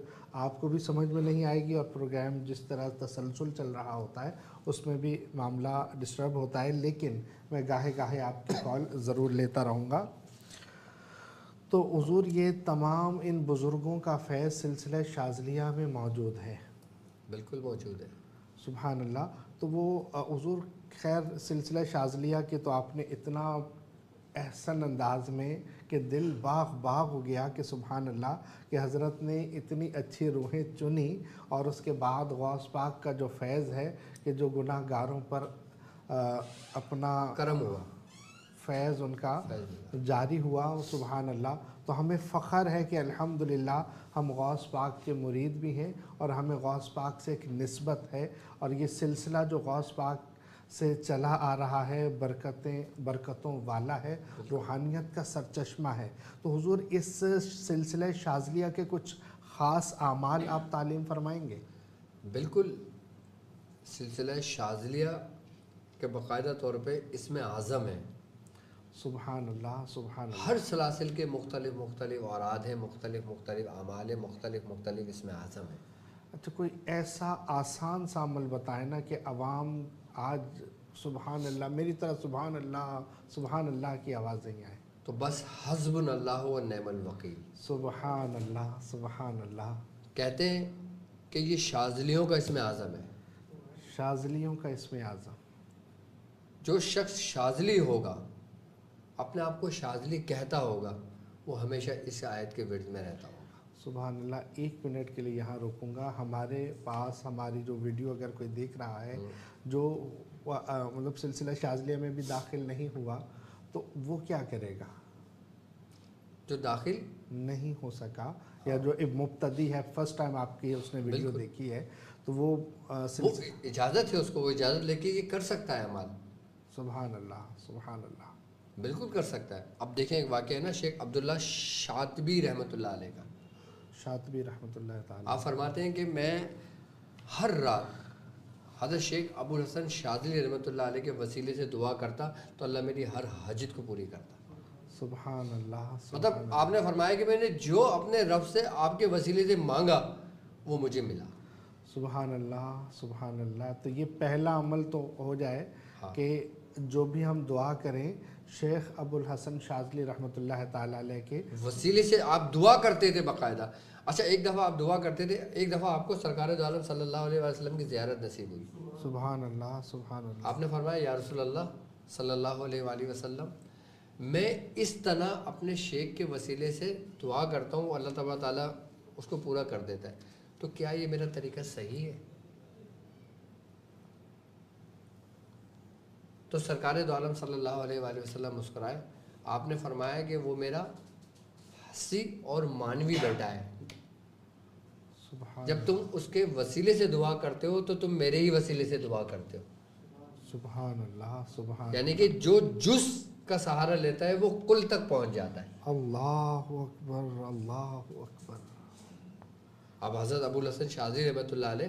آپ کو بھی سمجھ میں نہیں آئے گی اور پروگرام جس طرح تسلسل چل رہا ہوتا ہے اس میں بھی معاملہ ڈسٹرب ہوتا ہے. لیکن میں گاہے گاہے آپ کی کال ضرور لیتا رہوں گا. تو حضور یہ تمام ان بزرگوں کا فیض سلسلہ شاذلیہ میں موجود ہے. بالکل موجود ہے. سبحان اللہ. تو وہ حضور خیر سلسلہ شاذلیہ کے تو آپ نے اتنا احسن انداز میں کہ دل باغ باغ ہو گیا کہ سبحان اللہ کہ حضرت نے اتنی اچھی روحیں چنی. اور اس کے بعد غوث پاک کا جو فیض ہے کہ جو گناہ گاروں پر اپنا کرم ہوا، فیض ان کا جاری ہوا. سبحان اللہ. تو ہمیں فخر ہے کہ الحمدللہ ہم غوث پاک کے مرید بھی ہیں اور ہمیں غوث پاک سے ایک نسبت ہے. اور یہ سلسلہ جو غوث پاک سے چلا آ رہا ہے برکتوں والا ہے، روحانیت کا سرچشمہ ہے. تو حضور اس سلسلہ شاذلیہ کے کچھ خاص اعمال آپ تعلیم فرمائیں گے؟ بالکل. سلسلہ شاذلیہ کے باقاعدہ طور پہ اس میں اعظم ہے. سبحان اللہ. سبحان اللہ. ہر سلاسل کے مختلف اوراد ہیں، مختلف اعمال ہیں، مختلف اس میں اعظم ہے. اچھا کوئی ایسا آسان سا عمل بتائیں نا کہ عوام آج سبحان اللہ میری طرح سبحان اللہ کی آوازیں آئیں. تو بس حسبنا اللہ و نعم الوکیل. سبحان اللہ. سبحان اللہ. کہتے ہیں کہ یہ شاذلیوں کا اسم اعظم ہے. شاذلیوں کا اسم اعظم. جو شخص شاذلی ہوگا، اپنے آپ کو شاذلی کہتا ہوگا، وہ ہمیشہ اس آیت کے ورد میں رہتا ہوگا. سبحان اللہ. 1 منٹ کے لیے یہاں روکوں گا. ہمارے پاس ہماری جو ویڈیو اگر کوئی دیکھ رہا ہے جو مطلب سلسلہ شاذلیہ میں بھی داخل نہیں ہوا تو وہ کیا کرے گا؟ جو داخل نہیں ہو سکا یا جو مبتدی ہے، فرسٹ ٹائم آپ کی اس نے ویڈیو دیکھی ہے تو وہ اجازت ہے اس کو، وہ اجازت لے کے یہ کر سکتا ہے عمل. سبحان اللہ. سبحان اللہ. بالکل کر سکتا ہے. اب دیکھیں ایک واقعہ ہے نا شیخ عبداللہ شاطبی رحمۃ اللہ علیہ کا. شاطبی رحمۃ اللہ تعالیٰ. آپ فرماتے ہیں کہ میں ہر رات حضرت شیخ ابو الحسن شاذلی رحمۃ اللہ علیہ کے وسیلے سے دعا کرتا تو اللہ میری ہر حاجت کو پوری کرتا. سبحان اللہ. مطلب آپ نے فرمایا کہ میں نے جو اپنے رب سے آپ کے وسیلے سے مانگا وہ مجھے ملا. سبحان اللہ. سبحان اللہ. تو یہ پہلا عمل تو ہو جائے کہ جو بھی ہم دعا کریں شیخ ابو الحسن شاذلی رحمۃ اللہ تعالیٰ علیہ کے وسیلے سے آپ دعا کرتے تھے باقاعدہ. اچھا ایک دفعہ آپ دعا کرتے تھے، ایک دفعہ آپ کو سرکار دو عالم صلی اللہ علیہ وسلم کی زیارت نصیب ہوئی. سبحان اللہ. سبحان اللہ. آپ نے فرمایا یا رسول اللہ صلی اللہ علیہ وآلہ وسلم، میں اس طرح اپنے شیخ کے وسیلے سے دعا کرتا ہوں، اللہ تبارک تعالیٰ اس کو پورا کر دیتا ہے، تو کیا یہ میرا طریقہ صحیح ہے؟ تو سرکار دو عالم صلی اللہ علیہ وآلہ وسلم مسکرائے. آپ نے فرمایا کہ وہ میرا حسی اور مانوی بیٹا ہے. جب تم اس کے وسیلے سے دعا کرتے ہو تو تم میرے ہی وسیلے سے دعا کرتے ہو. سبحان اللہ. سبحان. یعنی کہ جو جز کا سہارا لیتا ہے وہ کل تک پہنچ جاتا ہے. اللہ اکبر. اللہ اکبر. اب حضرت ابو الحسن شاذلی رحمۃ اللہ علیہ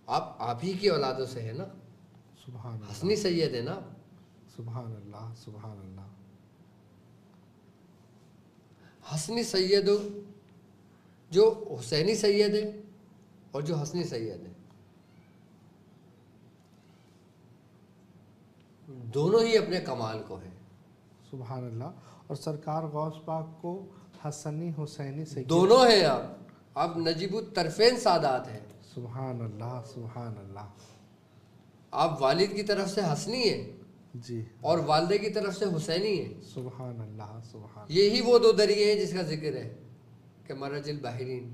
آپ ہی کی اولادوں سے ہے نا. سبحان اللہ. حسنی سید ہے نا. سبحان اللہ. سبحان اللہ. حسنی سید ہو جو حسینی سید ہے اور جو حسنی سید ہے، دونوں ہی اپنے کمال کو ہیں. سبحان اللہ. اور سرکار غوث پاک کو حسنی حسینی سید دونوں ہیں. آپ نجیب الطرفین سادات ہیں. سبحان اللہ. سبحان اللہ. آپ والد کی طرف سے حسنی ہیں جی اور والدے کی طرف سے حسینی ہیں. سبحان اللہ. سبحان. یہی وہ دو دریے ہیں جس کا ذکر ہے کہ مرج البحرین،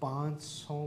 500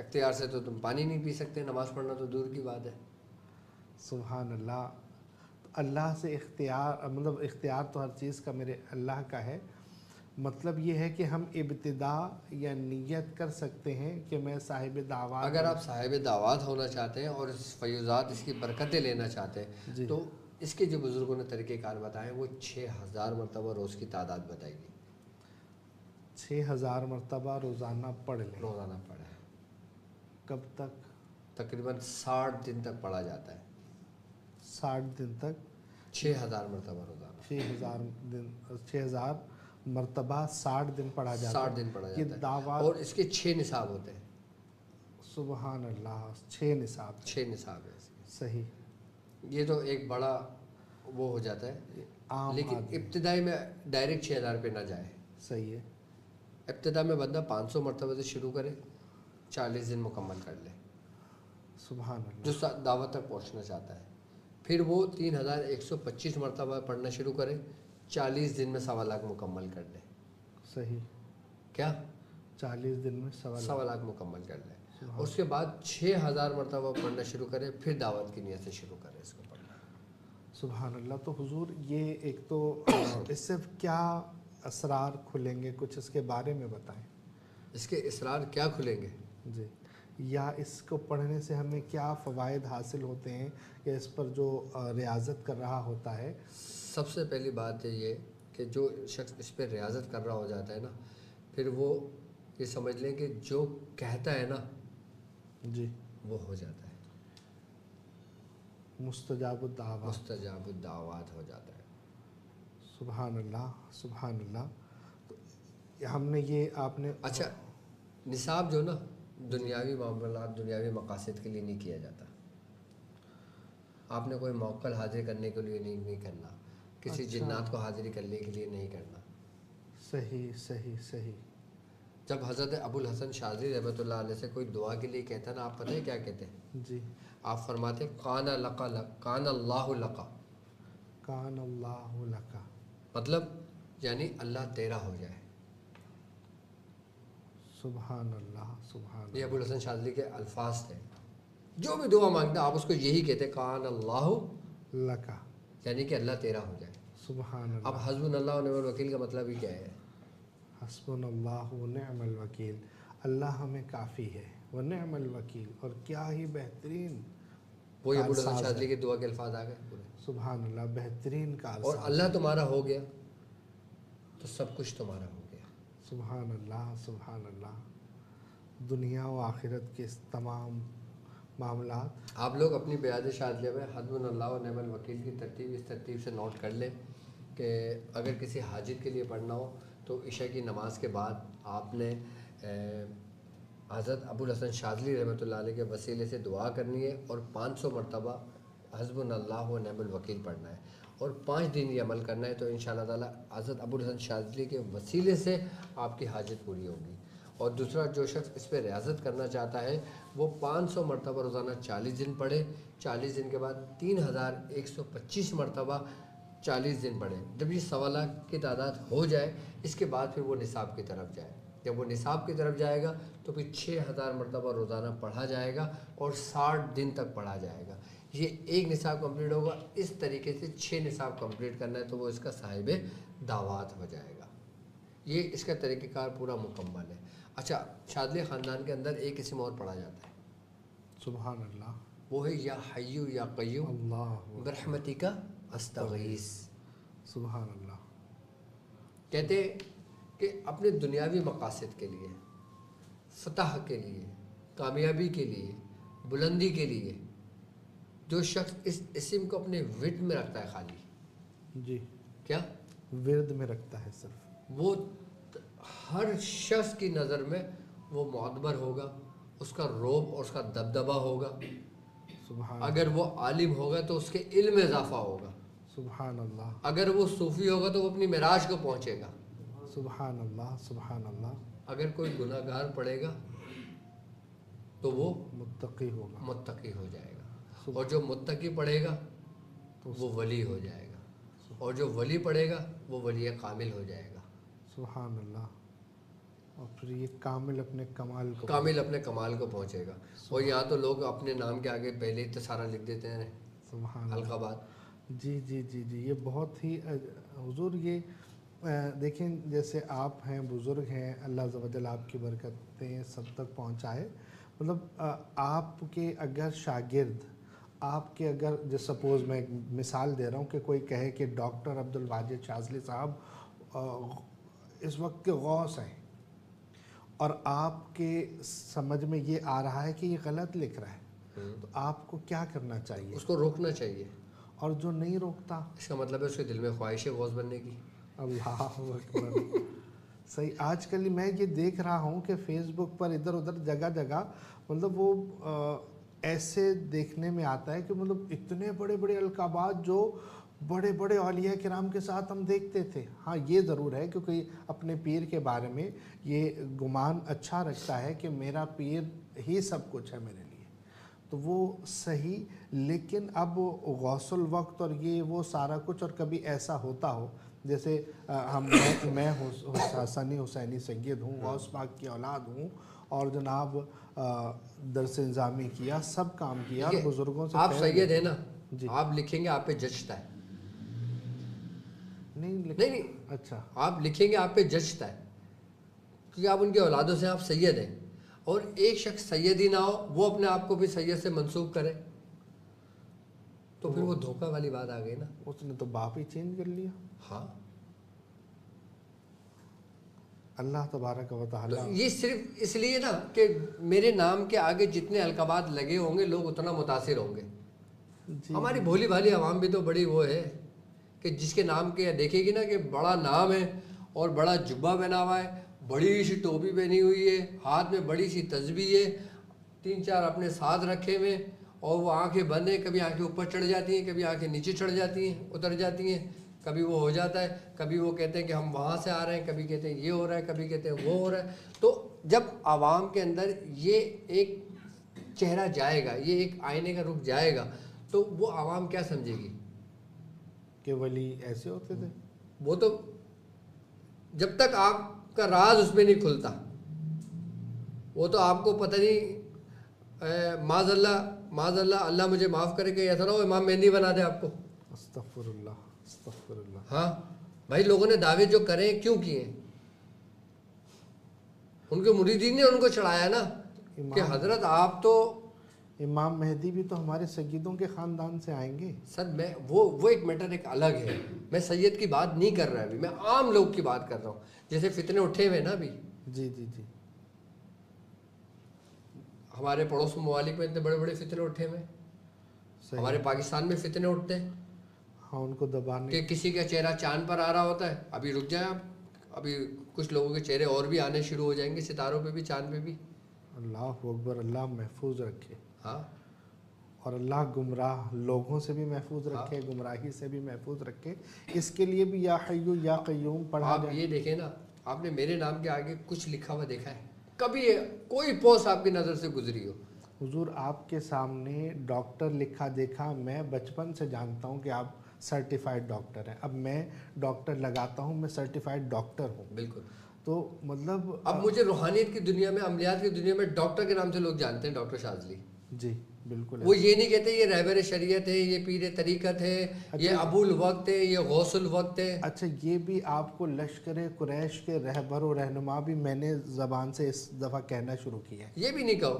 اختیار سے تو تم پانی نہیں پی سکتے، نماز پڑھنا تو دور کی بات ہے۔ سبحان اللہ۔ اللہ سے اختیار، مطلب اختیار تو ہر چیز کا میرے اللہ کا ہے، مطلب یہ ہے کہ ہم ابتدا یا نیت کر سکتے ہیں کہ میں صاحب دعوات اگر آپ صاحب دعوات ہونا چاہتے ہیں اور اس فیوزات، اس کی برکتیں لینا چاہتے ہیں جی، تو اس کے جو بزرگوں نے طریقہ کار بتائے وہ 6000 مرتبہ روز کی تعداد بتائی گئی، 6000 مرتبہ روزانہ پڑھ لیں۔ روزانہ پڑھیں، کب تک؟ تقریباً 60 دن تک پڑھا جاتا ہے، 60 دن تک 6000 مرتبہ روزانہ، 6000 مرتبہ 60 دن پڑھا جاتا 60 دن پڑھا یہ جاتا ہے، دعوات، اور اس کے 6 نصاب ہوتے ہیں، سبحان اللہ، 6 نصاب، 6 نصاب ہے اس کے۔ صحیح، یہ تو ایک بڑا وہ ہو جاتا ہے، عام لیکن آدمی، ابتدائی میں ڈائریکٹ 6000 پہ نہ جائے، صحیح ہے، ابتدا میں بندہ 500 مرتبہ سے شروع کرے، 40 دن مکمل کر لے سبحان اللہ، جو دعوت تک پہنچنا چاہتا ہے، پھر وہ 3125 مرتبہ پڑھنا شروع کرے، 40 دن میں 1.25 لاکھ مکمل کر لے، صحیح، کیا 40 دن میں 1.25 1.25 لاکھ مکمل کر لے، اس کے بعد 6000 مرتبہ پڑھنا شروع کرے، پھر دعوت کی نیت سے شروع کرے اس کو پڑھنا۔ سبحان اللہ۔ تو حضور یہ ایک تو اس سے کیا اسرار کھلیں گے، کچھ اس کے بارے میں بتائیں۔ اس کے اسرار کیا کھلیں گے؟ جی، یا اس کو پڑھنے سے ہمیں کیا فوائد حاصل ہوتے ہیں، یا اس پر جو ریاضت کر رہا ہوتا ہے؟ سب سے پہلی بات یہ کہ جو شخص اس پہ ریاضت کر رہا ہو جاتا ہے نا، پھر وہ یہ سمجھ لیں کہ جو کہتا ہے نا جی، وہ ہو جاتا ہے، مستجاب الدعوات، مستجاب الدعوات ہو جاتا ہے۔ سبحان اللہ، سبحان اللہ۔ تو ہم نے یہ آپ نے اچھا، نصاب جو نا دنیاوی معاملات، دنیاوی مقاصد کے لیے نہیں کیا جاتا، آپ نے کوئی موکل حاضر کرنے کے لیے نہیں کرنا، کسی اچھا، جنات کو حاضری کرنے کے لیے نہیں کرنا۔ صحیح، صحیح، صحیح، جب حضرت ابو الحسن شاذلی رحمۃ اللہ علیہ سے کوئی دعا کے لیے کہتا ہے نا، آپ پتہ ہے کیا کہتے ہیں؟ جی، آپ فرماتے ہیں کان لقا کان اللہ لقا، کان اللہ لکا، مطلب یعنی اللہ تیرا ہو جائے۔ سبحان اللہ، سبحان یہ ابو اللہ، الحسن شاذلی کے الفاظ تھے، جو بھی دعا مانگتے آپ اس کو یہی کہتے کان اللہ، لکا، یعنی کہ اللہ تیرا ہو جائے۔ سبحان اب اللہ، حسبنا اللہ و نعم الوکیل کا مطلب ہی کیا ہے؟ حسبنا اللہ و نعم الوکیل، اللہ ہمیں کافی ہے، و نعم الوکیل، اور کیا ہی بہترین وہی ابو الحسن کارساز شاذلی ہے۔ کے دعا کے الفاظ آ گئے پورے۔ سبحان اللہ، بہترین اور کارساز، اللہ تمہارا ہو گیا تو سب کچھ تمہارا ہو گیا۔ سبحان اللہ، سبحان اللہ۔ دنیا و آخرت کے اس تمام معاملات، آپ لوگ اپنی بیعت شاذلیہ میں حسبنا اللہ و نعم الوکیل کی ترتیب اس ترتیب سے نوٹ کر لیں کہ اگر کسی حاجت کے لیے پڑھنا ہو تو عشاء کی نماز کے بعد آپ نے حضرت ابو الحسن شاذلی رحمۃ اللہ علیہ کے وسیلے سے دعا کرنی ہے اور 500 مرتبہ حسبنا اللہ و نعم الوکیل پڑھنا ہے اور 5 دن یہ عمل کرنا ہے، تو انشاءاللہ تعالیٰ حضرت ابو الحسن شاذلی کے وسیلے سے آپ کی حاجت پوری ہوگی۔ اور دوسرا، جو شخص اس پہ ریاضت کرنا چاہتا ہے وہ 500 مرتبہ روزانہ 40 دن پڑھے، 40 دن کے بعد 3125 مرتبہ 40 دن پڑھے۔ جب یہ 1.25 لاکھ کی تعداد ہو جائے اس کے بعد پھر وہ نصاب کی طرف جائے۔ جب وہ نصاب کی طرف جائے گا تو پھر 6000 مرتبہ روزانہ پڑھا جائے گا اور 60 دن تک پڑھا جائے گا۔ یہ ایک نصاب کمپلیٹ ہوگا، اس طریقے سے 6 نصاب کمپلیٹ کرنا ہے تو وہ اس کا صاحب دعوات ہو جائے گا۔ یہ اس کا طریقہ کار پورا مکمل ہے۔ اچھا، شاذلی خاندان کے اندر ایک اسم اور پڑھا جاتا ہے، سبحان اللہ، وہ ہے یا حیو یا قیوم اللہ، برحمتک استغیث۔ سبحان اللہ، کہتے ہیں کہ اپنے دنیاوی مقاصد کے لیے، فتح کے لیے، کامیابی کے لیے، بلندی کے لیے جو شخص اس اسم کو اپنے ورد میں رکھتا ہے، خالی جی، کیا ورد میں رکھتا ہے صرف، وہ ہر شخص کی نظر میں وہ معتبر ہوگا، اس کا رعب اور اس کا دبدبہ ہوگا۔ سبحان اگر وہ عالم ہوگا تو اس کے علم میں اضافہ ہوگا، سبحان اللہ، اگر وہ صوفی ہوگا تو وہ اپنی معراج کو پہنچے گا، سبحان اللہ، سبحان اللہ، اگر کوئی گناہ گار پڑے گا تو وہ متقی ہوگا، متقی ہو جائے گا، اور جو متقی پڑھے گا وہ ولی ہو جائے گا، اور جو ولی پڑھے گا وہ ولی کامل ہو جائے گا۔ سبحان اللہ، اور پھر یہ کامل اپنے کمال کو پہنچے گا. اور یہاں تو لوگ اپنے نام کے آگے پہلے ہی سارا لکھ دیتے ہیں سبحان القابات. جی جی جی جی یہ بہت ہی حضور یہ دیکھیں جیسے آپ ہیں بزرگ ہیں, اللہ عز و جل آپ کی برکتیں سب تک پہنچائے. مطلب آپ کے اگر شاگرد آپ کے اگر جس سپوز میں مثال دے رہا ہوں کہ کوئی کہے کہ ڈاکٹر عبدالواجد شاذلی صاحب اس وقت کے غوث ہیں, اور آپ کے سمجھ میں یہ آ رہا ہے کہ یہ غلط لکھ رہا ہے, تو آپ کو کیا کرنا چاہیے؟ اس کو روکنا چاہیے. اور جو نہیں روکتا, اس کا مطلب ہے اس کے دل میں خواہش ہے غوث بننے کی. اللہ اکبر. صحیح. آج کل میں یہ دیکھ رہا ہوں کہ فیس بک پر ادھر ادھر جگہ جگہ مطلب وہ ایسے دیکھنے میں آتا ہے کہ مطلب اتنے بڑے بڑے القابات جو بڑے بڑے اولیاء کرام کے ساتھ ہم دیکھتے تھے. ہاں یہ ضرور ہے کیونکہ اپنے پیر کے بارے میں یہ گمان اچھا رکھتا ہے کہ میرا پیر ہی سب کچھ ہے میرے لیے, تو وہ صحیح. لیکن اب غوث الوقت اور یہ وہ سارا کچھ, اور کبھی ایسا ہوتا ہو جیسے میں حسینی سید ہوں, غوث پاک کی اولاد ہوں, اور جناب درس انظامی کیا, سب کام کیا, اور بزرگوں سے آپ سید ہیں نا, جی آپ لکھیں گے آپ پہ جچتا ہے. نہیں اچھا آپ لکھیں گے آپ پہ جچتا ہے کیونکہ آپ ان کے اولادوں سے آپ سید ہیں. اور ایک شخص سید ہی نہ ہو وہ اپنے آپ کو بھی سید سے منسوب کرے تو پھر وہ دھوکہ والی بات آ گئی نا. اس نے تو باپ ہی چینج کر لیا. ہاں اللہ تبارک و تعالی. یہ صرف اس لیے نا کہ میرے نام کے آگے جتنے القابات لگے ہوں گے لوگ اتنا متاثر ہوں گے. ہماری بھولی بھالی عوام بھی تو بڑی وہ ہے کہ جس کے نام کے دیکھے گی نا کہ بڑا نام ہے اور بڑا جبہ پہنا ہوا ہے, بڑی سی ٹوپی پہنی ہوئی ہے, ہاتھ میں بڑی سی تسبیح ہے, 3-4 اپنے ساتھ رکھے ہوئے, اور وہ آنکھیں بند ہیں, کبھی آنکھیں اوپر چڑھ جاتی ہیں, کبھی آنکھیں نیچے چڑھ جاتی ہیں, اتر جاتی ہیں, کبھی وہ ہو جاتا ہے, کبھی وہ کہتے ہیں کہ ہم وہاں سے آ رہے ہیں, کبھی کہتے ہیں یہ ہو رہا ہے, کبھی کہتے ہیں وہ ہو رہا ہے. تو جب عوام کے اندر یہ ایک چہرہ جائے گا, یہ ایک آئینے کا رخ جائے گا, تو وہ عوام کیا سمجھے گی کہ ولی ایسے ہوتے تھے. وہ تو جب تک آپ کا راز اس میں نہیں کھلتا وہ تو آپ کو پتہ نہیں. معاذ اللہ اللہ مجھے معاف کرے کہ ایسا نہ ہو امام مہدی بنا دے آپ کو. استغفر اللہ استغفر اللہ. ہاں بھائی لوگوں نے دعوے جو کرے کیوں کیے, ان کے مریدین نے ان کو چڑھایا نا کہ حضرت آپ تو امام مہدی بھی تو ہمارے سیدوں کے خاندان سے آئیں گے. سر میں وہ ایک میٹر ایک الگ ہے, میں سید کی بات نہیں کر رہا ابھی, میں عام لوگ کی بات کر رہا ہوں. جیسے فتنے اٹھے ہوئے نا ابھی, جی جی جی, ہمارے پڑوس ممالک میں اتنے بڑے بڑے فتنے اٹھے ہوئے, ہمارے پاکستان میں فتنے اٹھتے ہیں. ہاں ان کو دبانے کہ کسی کا چہرہ چاند پر آ رہا ہوتا ہے. ابھی رک جائیں آپ, ابھی کچھ لوگوں کے چہرے اور بھی آنے شروع ہو جائیں گے, ستاروں پہ بھی چاند پہ بھی. اللہ اکبر. اللہ محفوظ رکھے. ہاں اور اللہ گمراہ لوگوں سے بھی محفوظ رکھے, گمراہی سے بھی محفوظ رکھے. اس کے لیے بھی یا حیو یا قیوم پڑھا آپ یہ دیکھیں نا, آپ نے میرے نام کے آگے کچھ لکھا ہوا دیکھا ہے کبھی؟ کوئی پوسٹ آپ کی نظر سے گزری ہو؟ حضور آپ کے سامنے ڈاکٹر لکھا دیکھا, میں بچپن سے جانتا ہوں کہ آپ سرٹیفائڈ ڈاکٹر ہیں. اب میں ڈاکٹر لگاتا ہوں, میں سرٹیفائڈ ڈاکٹر ہوں. بالکل. تو مطلب اب مجھے روحانیت کی دنیا میں, عملیات کی دنیا میں ڈاکٹر کے نام سے لوگ جانتے ہیں, ڈاکٹر شاذلی. جی بالکل. وہ یہ نہیں کہتے یہ رہبر شریعت ہے, یہ پیر طریقت ہے, یہ ابو الوقت ہے, یہ غوث الوقت ہے. اچھا یہ بھی آپ کو لشکر قریش کے رہبر و رہنما بھی میں نے زبان سے اس دفعہ کہنا شروع کیا ہے. یہ بھی نہیں کہو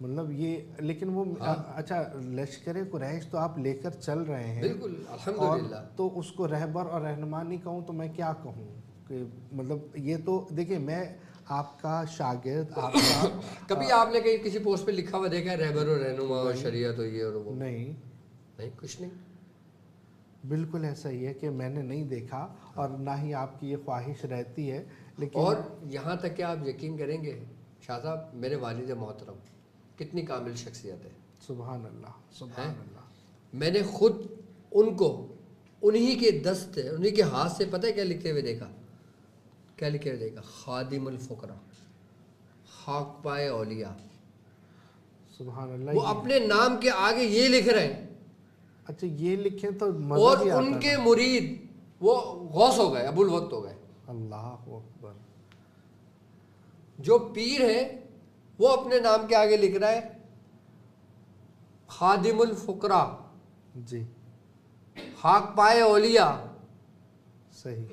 مطلب یہ, لیکن وہ اچھا لشکر قریش تو آپ لے کر چل رہے ہیں. بالکل الحمدللہ. تو اس کو رہبر اور رہنما نہیں کہوں تو میں کیا کہوں کہ مطلب یہ تو دیکھیں میں آپ کا شاگرد, آپ کا کبھی آپ نے کہیں کسی پوسٹ پہ لکھا ہوا دیکھا ہے رہبر و رہنما اور شریعت اور یہ اور وہ؟ نہیں کچھ نہیں. بالکل ایسا ہی ہے کہ میں نے نہیں دیکھا, اور نہ ہی آپ کی یہ خواہش رہتی ہے. لیکن اور یہاں تک کہ آپ یقین کریں گے شاہ صاحب, میرے والد محترم کتنی کامل شخصیت ہے. سبحان اللہ سبحان اللہ. میں نے خود ان کو انہی کے دست, انہی کے ہاتھ سے پتہ ہے کیا لکھتے ہوئے دیکھا, کیا لکھے ہوئے دیکھا؟ خادم الفقراء, خاک پائے اولیاء. سبحان اللہ. وہ اپنے نام کے آگے یہ لکھ رہے ہیں. اچھا یہ لکھیں تو اور ان کے مرید وہ غوث ہو گئے, ابو الوقت ہو گئے. اللہ اکبر. جو پیر ہے وہ اپنے نام کے آگے لکھ رہا ہے خادم الفقراء، جی خاک پائے اولیاء. صحیح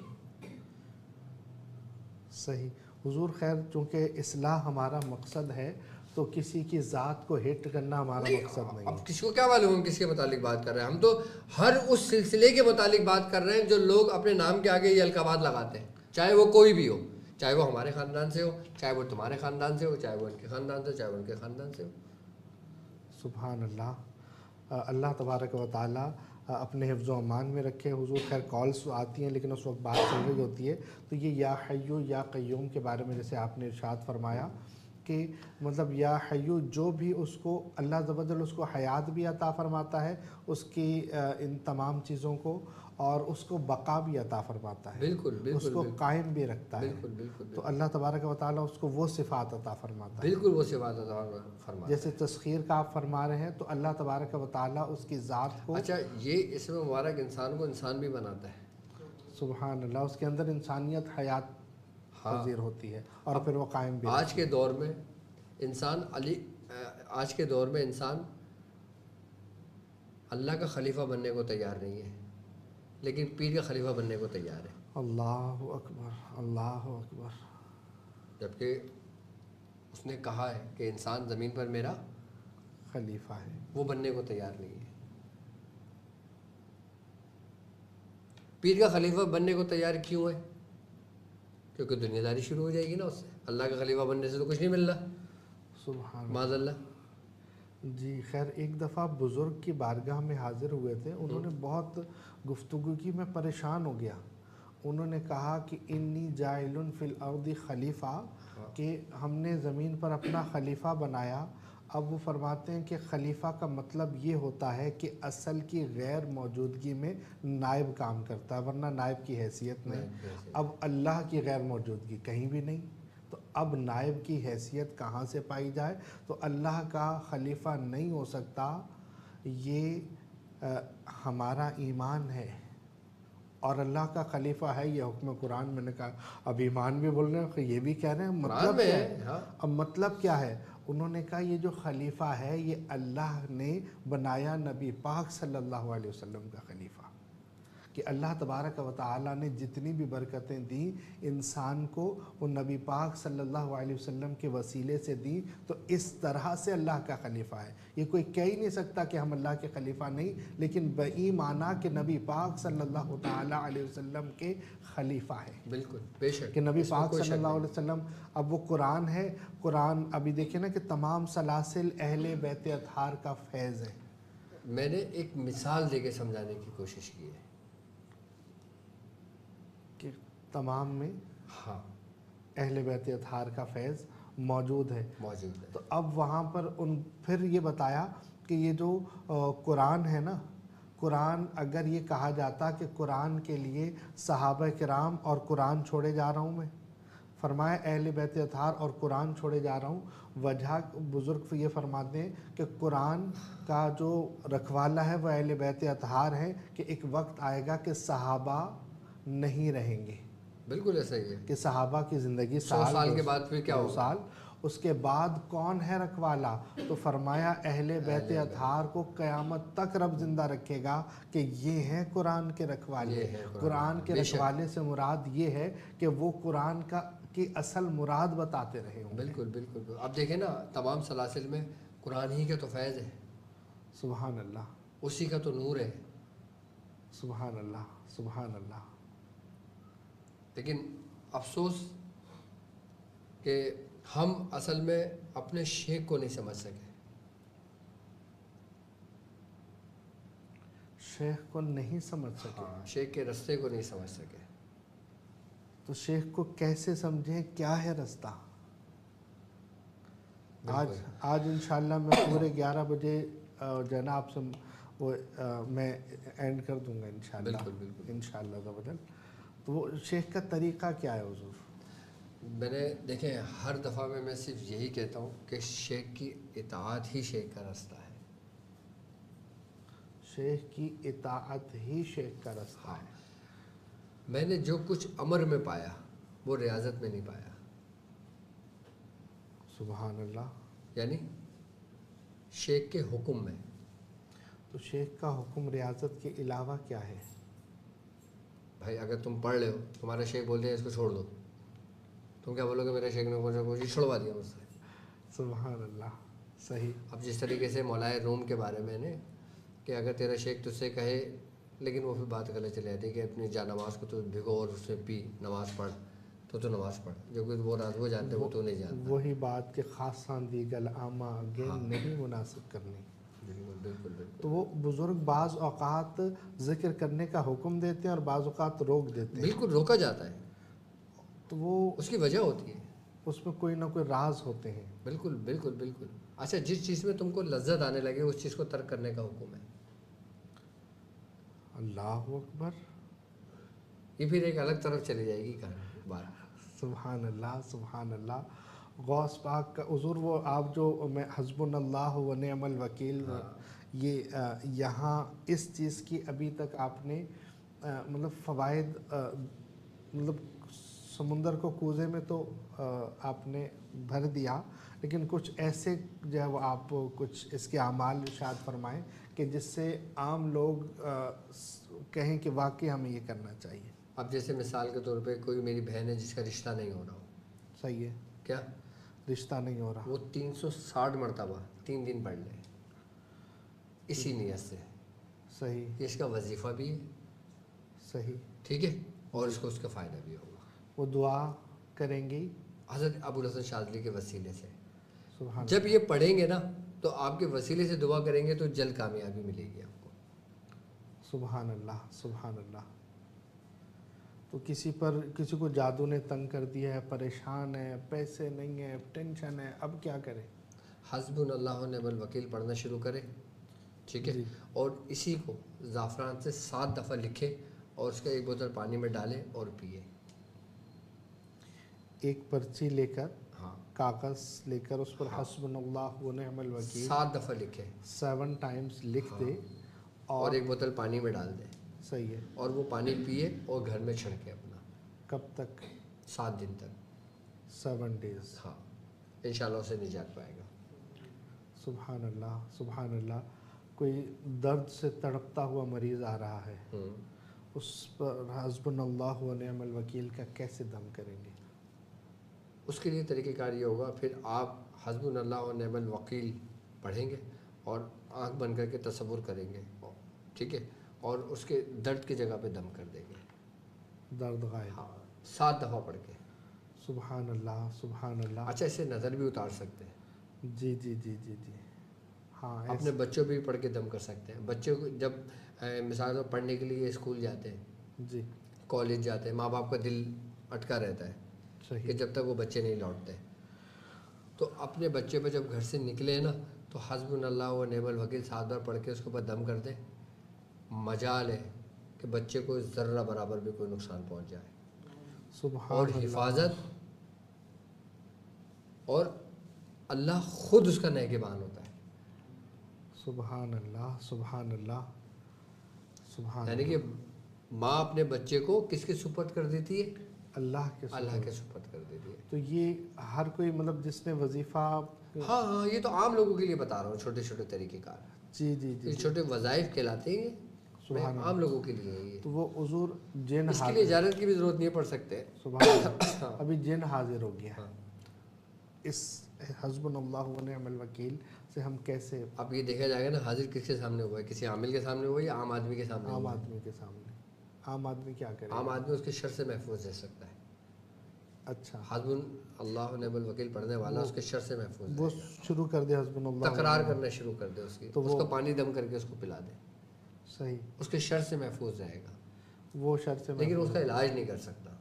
صحیح. حضور خیر چونکہ اصلاح ہمارا مقصد ہے تو کسی کی ذات کو ہٹ کرنا ہمارا مقصد نہیں ہے. اب کسی کو کیا معلوم ہم کس کے متعلق بات کر رہے ہیں؟ ہم تو ہر اس سلسلے کے متعلق بات کر رہے ہیں جو لوگ اپنے نام کے آگے یہ القابات لگاتے ہیں، چاہے وہ کوئی بھی ہو، چاہے وہ ہمارے خاندان سے ہو، چاہے وہ تمہارے خاندان سے ہو، چاہے وہ ان کے خاندان سے ہو، چاہے وہ ان کے خاندان سے ہو. سبحان اللہ. اللہ تبارک و تعالیٰ اپنے حفظ و امان میں رکھے. حضور خیر کالس آتی ہیں لیکن اس وقت بات چل رہی ہوتی ہے تو یہ یا حیو یا قیوم کے بارے میں جیسے آپ نے ارشاد فرمایا کہ مطلب یا حیو جو بھی اس کو اللہ عز و جل اس کو حیات بھی عطا فرماتا ہے، اس کی ان تمام چیزوں کو، اور اس کو بقا بھی عطا فرماتا ہے، بالکل بالکل اس کو قائم بھی رکھتا ہے. بالکل بالکل تو اللہ تبارک و تعالیٰ اس کو وہ صفات عطا فرماتا ہے. بالکل وہ صفات عطا فرماتا ہے. جیسے تسخیر کا آپ فرما رہے ہیں تو اللہ تبارک و تعالیٰ اس کی ذات کو، اچھا یہ اسم مبارک انسان کو انسان بھی بناتا ہے. سبحان اللہ، اس کے اندر انسانیت حیات پذیر ہوتی ہے اور پھر وہ قائم بھی. آج کے دور میں انسان اللہ کا خلیفہ بننے کو تیار نہیں ہے لیکن پیر کا خلیفہ بننے کو تیار ہے. اللہ اکبر اللہ اکبر. جبکہ اس نے کہا ہے کہ انسان زمین پر میرا خلیفہ ہے، وہ بننے کو تیار نہیں ہے. پیر کا خلیفہ بننے کو تیار کیوں ہے؟ کیونکہ دنیا داری شروع ہو جائے گی نا اس سے. اللہ کا خلیفہ بننے سے تو کچھ نہیں مل رہا، سبحان معاذ اللہ. جی خیر ایک دفعہ بزرگ کی بارگاہ میں حاضر ہوئے تھے، انہوں نے بہت گفتگو کی، میں پریشان ہو گیا. انہوں نے کہا کہ انی جاعل فی الارض خلیفہ، کہ ہم نے زمین پر اپنا خلیفہ بنایا. اب وہ فرماتے ہیں کہ خلیفہ کا مطلب یہ ہوتا ہے کہ اصل کی غیر موجودگی میں نائب کام کرتا ہے، ورنہ نائب کی حیثیت نہیں. اب اللہ کی غیر موجودگی کہیں بھی نہیں تو اب نائب کی حیثیت کہاں سے پائی جائے؟ تو اللہ کا خلیفہ نہیں ہو سکتا. یہ ہمارا ایمان ہے اور اللہ کا خلیفہ ہے یہ حکم قرآن. میں نے کہا اب ایمان بھی بول رہے ہیں، یہ بھی کہہ رہے ہیں، مطلب کیا ہے؟ اب مطلب کیا ہے؟ انہوں نے کہا یہ جو خلیفہ ہے یہ اللہ نے بنایا نبی پاک صلی اللہ علیہ وسلم کا خلیفہ، کہ اللہ تبارک و تعالیٰ نے جتنی بھی برکتیں دیں انسان کو وہ نبی پاک صلی اللہ علیہ وسلم کے وسیلے سے دیں. تو اس طرح سے اللہ کا خلیفہ ہے. یہ کوئی کہہ ہی نہیں سکتا کہ ہم اللہ کے خلیفہ نہیں، لیکن بئی معنی کہ نبی پاک صلی اللہ تعالیٰ علیہ وسلم کے خلیفہ ہے. بالکل بے شک کہ نبی پاک صلی اللہ علیہ وسلم، اب وہ قرآن ہے. قرآن ابھی دیکھیں نا کہ تمام سلاسل اہل بیت اطہار کا فیض ہے. میں نے ایک مثال دے کے سمجھانے کی کوشش کی ہے کہ تمام میں ہاں اہل بیت اطہار کا فیض موجود ہے. تو اب وہاں پر پھر یہ بتایا کہ یہ جو قرآن ہے نا، قرآن اگر یہ کہا جاتا کہ قرآن کے لیے صحابہ کرام اور قرآن چھوڑے جا رہا ہوں میں، فرمایا اہل بیت اطہار اور قرآن چھوڑے جا رہا ہوں. وجہ بزرگ یہ فرماتے ہیں کہ قرآن کا جو رکھوالا ہے وہ اہل بیت اطہار ہے، کہ ایک وقت آئے گا کہ صحابہ نہیں رہیں گے. بالکل ایسا ہی ہے کہ صحابہ کی زندگی 100 سال کے بعد پھر کیا ہوگا؟ سال. اس کے بعد کون ہے رکھوالا؟ تو فرمایا اہل بیت اطہار کو قیامت تک رب زندہ رکھے گا کہ یہ ہیں قرآن کے رکھوالے. قرآن کے رکھوالے سے مراد یہ ہے کہ وہ قرآن کی اصل مراد بتاتے رہے ہوں. بالکل بالکل. اب دیکھیں نا تمام سلاسل میں قرآن ہی کا تو فیض ہے. سبحان اللہ. اسی کا تو نور ہے. سبحان اللہ سبحان اللہ. لیکن افسوس کہ ہم اصل میں اپنے شیخ کو نہیں سمجھ سکے. شیخ کو نہیں سمجھ سکے. شیخ کے رستے کو نہیں سمجھ سکے. تو شیخ کو کیسے سمجھیں؟ کیا ہے رستہ؟ آج انشاءاللہ میں پورے 11 بجے جو ہے نا آپ سے وہ میں اینڈ کر دوں گا انشاءاللہ. انشاءاللہ. تو وہ شیخ کا طریقہ کیا ہے حضور؟ میں نے دیکھیں ہر دفعہ میں صرف یہی کہتا ہوں کہ شیخ کی اطاعت ہی شیخ کا رستہ ہے. شیخ کی اطاعت ہی شیخ کا رستہ ہے. میں نے جو کچھ امر میں پایا وہ ریاضت میں نہیں پایا. سبحان اللہ. یعنی شیخ کے حکم میں. تو شیخ کا حکم ریاضت کے علاوہ کیا ہے؟ بھائی اگر تم پڑھ رہے ہو، تمہارا شیخ بول دیا اس کو چھوڑ دو، تم کیا بولو گے میرے شیخ نے کوشش چھوڑوا دیا مجھ سے. سبحان اللہ. صحیح. اب جس طریقے سے مولائے روم کے بارے میں نے کہ اگر تیرا شیخ تجھ سے کہے، لیکن وہ پھر بات غلط چلی جاتی ہے کہ اپنی جا نماز کو تو بھگو اور اس میں پی نماز پڑھ، تو نماز پڑھ، جو کہ وہ جانتے وہ تو نہیں جانتا. وہی بات کہ خاصان دیگل عامہ گین نہیں مناسب کرنی. بالکل بالکل بالکل. تو وہ بزرگ بعض اوقات ذکر کرنے کا حکم دیتے ہیں اور بعض اوقات روک دیتے ہیں. بالکل روکا جاتا ہے، تو وہ اس کی وجہ ہوتی ہے. اس میں کوئی نہ کوئی راز ہوتے ہیں. بالکل بالکل بالکل. اچھا، جس چیز میں تم کو لذت آنے لگے اس چیز کو ترک کرنے کا حکم ہے. اللہ اکبر. یہ پھر ایک الگ طرف چلی جائے گی کہانی بات. سبحان اللہ سبحان اللہ. غوث پاک کا حضور وہ آپ جو میں حسبنا اللہ و نعم الوکیل، یہ یہاں اس چیز کی ابھی تک آپ نے مطلب فوائد، مطلب سمندر کو کوزے میں تو آپ نے بھر دیا، لیکن کچھ ایسے جو ہے وہ آپ کچھ اس کے اعمال ارشاد فرمائیں کہ جس سے عام لوگ کہیں کہ واقعی ہمیں یہ کرنا چاہیے. اب جیسے مثال کے طور پہ کوئی میری بہن ہے جس کا رشتہ نہیں ہو رہا ہو. صحیح ہے. کیا رشتہ نہیں ہو رہا؟ وہ 360 مرتبہ 3 دن پڑھ لے اسی نیت سے. صحیح. یہ اس کا وظیفہ بھی ہے. صحیح. ٹھیک ہے، اور اس کو اس کا فائدہ بھی ہوگا. وہ دعا کریں گی حضرت ابوالحسن شاذلی کے وسیلے سے. سبحان جب یہ پڑھیں گے نا تو آپ کے وسیلے سے دعا کریں گے تو جلد کامیابی ملے گی آپ کو. سبحان اللہ سبحان اللہ. تو کسی کو جادو نے تنگ کر دیا ہے، پریشان ہے، پیسے نہیں ہیں، ٹینشن ہے، اب کیا کرے؟ حسبنا اللہ و نعم الوکیل پڑھنا شروع کرے. ٹھیک ہے، اور اسی کو زعفران سے 7 دفعہ لکھے اور اس کا 1 بوتل پانی میں ڈالے اور پیے. ایک پرچی لے کر، ہاں، کاغذ لے کر اس پر حسبنا اللہ و نعم الوکیل 7 دفعہ لکھے، 7 ٹائمز لکھ دے اور 1 بوتل پانی میں ڈال دے. صحیح ہے. اور وہ پانی پیے اور گھر میں چھڑکے اپنا. کب تک؟ 7 دن تک. 7 days. ہاں، انشاءاللہ اسے نجات پائے گا. سبحان اللہ سبحان اللہ. کوئی درد سے تڑپتا ہوا مریض آ رہا ہے، اس پر حسبنا اللہ و نعم الوکیل کا کیسے دم کریں گے؟ اس کے لیے طریقہ کار یہ ہوگا، پھر آپ حسبنا اللہ و نعم الوکیل پڑھیں گے اور آنکھ بند کر کے تصور کریں گے. ٹھیک ہے، اور اس کے درد کی جگہ پہ دم کر دیں گے. درد غائب. ہاں، 7 دفعہ پڑھ کے. سبحان اللہ سبحان اللہ. اچھا، اسے نظر بھی اتار سکتے ہیں. جی جی جی جی جی. ہاں، اپنے بچوں پہ بھی پڑھ کے دم کر سکتے ہیں. بچوں کو جب مثال طور پڑھنے کے لیے اسکول جاتے ہیں، جی، کالج جاتے ہیں، ماں باپ کا دل اٹکا رہتا ہے کہ صحیح. جب تک وہ بچے نہیں لوٹتے، تو اپنے بچے پہ جب گھر سے نکلے نا تو حسبنا اللہ و نعم الوکیل 7 بار پڑھ کے اس کے اوپر دم کر دیں. مجال ہے کہ بچے کو ذرہ برابر بھی کوئی نقصان پہنچ جائے. سبحان اور اللہ. حفاظت، اور اللہ خود اس کا نگہبان ہوتا ہے. سبحان اللہ سبحان اللہ سبحان یعنی اللہ. کہ ماں اپنے بچے کو کس کے سپرد کر دیتی ہے؟ اللہ کے اللہ کے سپرد کر دیتی ہے. تو یہ ہر کوئی مطلب جس نے وظیفہ، ہاں، یہ تو عام لوگوں کے لیے بتا رہا ہوں، چھوٹے چھوٹے طریقے کار. جی جی جی. یہ چھوٹے وظائف کہلاتے ہیں، سبحان عام لوگوں کے لیے ہے یہ. تو وہ حضور جن اس کے لیے اجازت کی بھی ضرورت نہیں پڑ سکتے. سبحان اللہ. ابھی جن حاضر ہو گیا. اس حسبنا اللہ و نعم الوکیل سے ہم کیسے؟ اب یہ دیکھا جائے گا نا حاضر کس کے سامنے ہوا ہے، کسی عامل کے سامنے ہوا ہے یا عام آدمی کے سامنے عام ہوا ہے؟ آدمی کے سامنے. عام آدمی کیا کرے؟ عام آدمی اس کے شر سے محفوظ رہ سکتا ہے. اچھا، حسبنا اللہ و نعم الوکیل پڑھنے والا اس کے شر سے محفوظ وہ ہے. شروع کر دے حسبنا اللہ. تکرار کرنا شروع کر دے اس کی، تو اس کو پانی دم کر کے اس کو پلا دے. صحیح. اس کے شر سے محفوظ رہے گا، وہ شر سے لیکن اس کا علاج نہیں کر سکتا.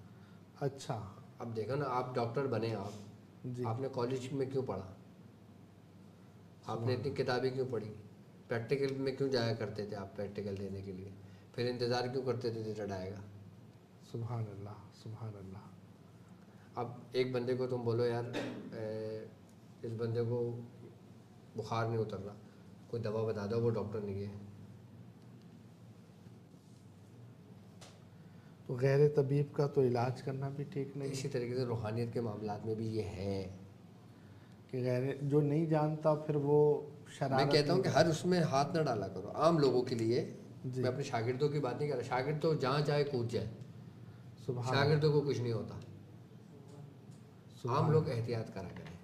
اچھا. اب دیکھو نا، آپ ڈاکٹر بنے، جی. آپ نے کالج میں کیوں پڑھا؟ آپ نے اتنی کتابیں کیوں پڑھی؟ پریکٹیکل میں کیوں جایا کرتے تھے آپ پریکٹیکل دینے کے لیے؟ پھر انتظار کیوں کرتے تھے ریزلٹ آئے گا؟ سبحان اللہ سبحان اللہ. اب ایک بندے کو تم بولو یار اس بندے کو بخار نہیں اتر رہا، کوئی دوا بتا دو، وہ ڈاکٹر نہیں ہے. تو غیر طبیب کا تو علاج کرنا بھی ٹھیک نہیں. اسی طریقے سے روحانیت کے معاملات میں بھی یہ ہے کہ غیر جو نہیں جانتا پھر وہ میں شرارت کہتا ہوں کہ ہر اس میں ہاتھ نہ ڈالا کرو. عام لوگوں کے لیے جی میں اپنے شاگردوں کی بات نہیں کر رہا. شاگرد تو جہاں چاہے کود جائے, سبحان شاگردوں کو کچھ نہیں ہوتا. عام سبحان لوگ احتیاط کرا کریں.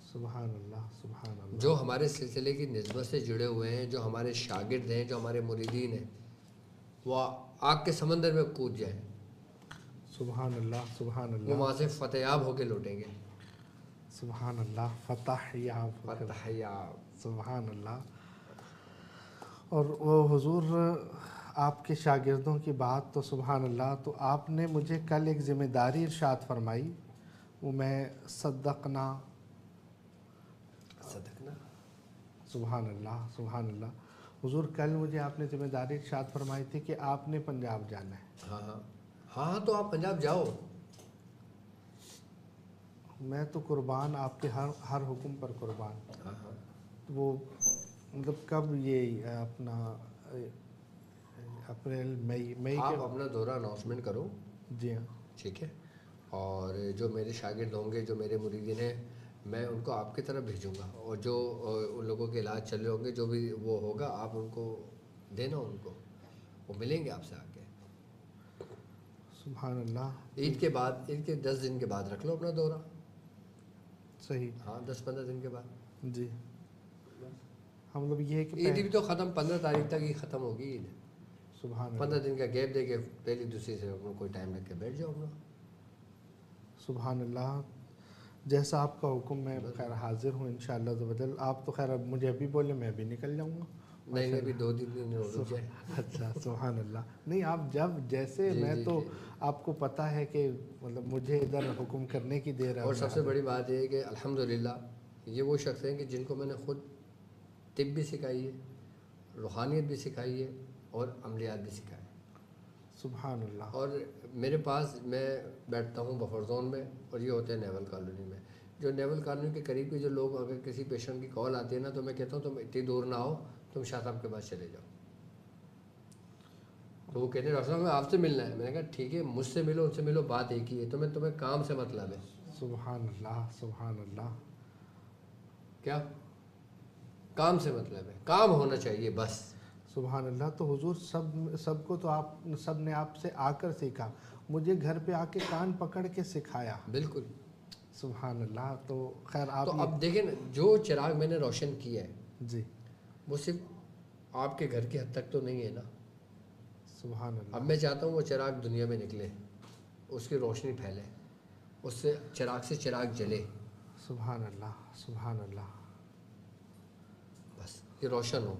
سبحان اللہ سبحان اللہ جو ہمارے سلسلے کی نسبت سے جڑے ہوئے ہیں, جو ہمارے شاگرد ہیں, جو ہمارے مریدین ہیں, وہ آگ کے سمندر میں کود جائیں, سبحان اللہ سبحان وہ اللہ وہاں سے فتح یاب ہو کے لوٹیں گے. سبحان اللہ فتح یاب فتح یاب. سبحان اللہ. اور وہ حضور آپ کے شاگردوں کی بات تو سبحان اللہ, تو آپ نے مجھے کل ایک ذمہ داری ارشاد فرمائی, وہ میں صدقنا صدقنا. سبحان اللہ سبحان اللہ. حضور کل مجھے آپ نے ذمہ داری ارشاد فرمائی تھی کہ آپ نے پنجاب جانا ہے. ہاں ہاں ہاں, تو آپ پنجاب جاؤ. میں تو قربان, آپ کے ہر حکم پر قربان. ہاں ہاں, وہ مطلب کب یہ اپنا اپریل مئی آپ کے اپنا دورہ اناؤنسمنٹ کرو. جی ہاں ٹھیک ہے, اور جو میرے شاگرد ہوں گے, جو میرے مریدین ہیں, میں ان کو آپ کی طرف بھیجوں گا. اور جو ان لوگوں کے علاج چل رہے ہوں گے, جو بھی وہ ہوگا, آپ ان کو دینا, ان کو وہ ملیں گے آپ سے آ کے. سبحان اللہ. عید کے بعد, عید کے 10 دن کے بعد رکھ لو اپنا دورہ. صحیح. ہاں 10-15 دن کے بعد. جی ہم مطلب یہ ہے کہ عید بھی تو ختم 15 تاریخ تک ہی ختم ہوگی عید. سبحان 15 اللہ دن کا گیپ دے کے پہلی دوسری سے کوئی ٹائم رکھ کے بیٹھ جاؤ اپنا. سبحان اللہ. جیسا آپ کا حکم میں خیر حاضر ہوں انشاءاللہ عزوجل. آپ تو خیر اب مجھے ابھی بولے میں ابھی نکل جاؤں گا. نہیں ابھی 2-3 دن رک جائے. اچھا سبحان اللہ. نہیں آپ جب جیسے جی میں جی تو جی. آپ کو پتہ ہے کہ مطلب مجھے ادھر حکم کرنے کی دیر ہے. اور سب سے بڑی بات یہ ہے کہ الحمدللہ یہ وہ شخص ہیں کہ جن کو میں نے خود طب بھی سکھائی ہے, روحانیت بھی سکھائی ہے, اور عملیات بھی سکھائی. سبحان اللہ. اور میرے پاس میں بیٹھتا ہوں بفر زون میں, اور یہ ہوتے ہیں نیول کالونی میں. جو نیول کالونی کے قریب کے جو لوگ, اگر کسی پیشنٹ کی کال آتی ہے نا, تو میں کہتا ہوں تم اتنی دور نہ آؤ, تم شاہ صاحب کے پاس چلے جاؤ. تو وہ کہتے ہیں ڈاکٹر صاحب میں آپ سے ملنا ہے. میں نے کہا ٹھیک ہے, مجھ سے ملو, ان سے ملو, بات ایک ہی ہے. تمہیں کام سے مطلب ہے. سبحان اللہ سبحان اللہ. کیا کام سے مطلب ہے, کام ہونا چاہیے بس. سبحان اللہ. تو حضور سب کو تو آپ سب نے آپ سے آ کر سیکھا, مجھے گھر پہ آ کے کان پکڑ کے سکھایا. بالکل. سبحان اللہ. تو خیر آپ تو اب دیکھیں نا, جو چراغ میں نے روشن کیا ہے, جی وہ صرف آپ کے گھر کی حد تک تو نہیں ہے نا. سبحان اللہ. اب میں چاہتا ہوں وہ چراغ دنیا میں نکلے, اس کی روشنی پھیلے, اس سے چراغ جلے. سبحان اللہ سبحان اللہ. بس یہ روشن ہو.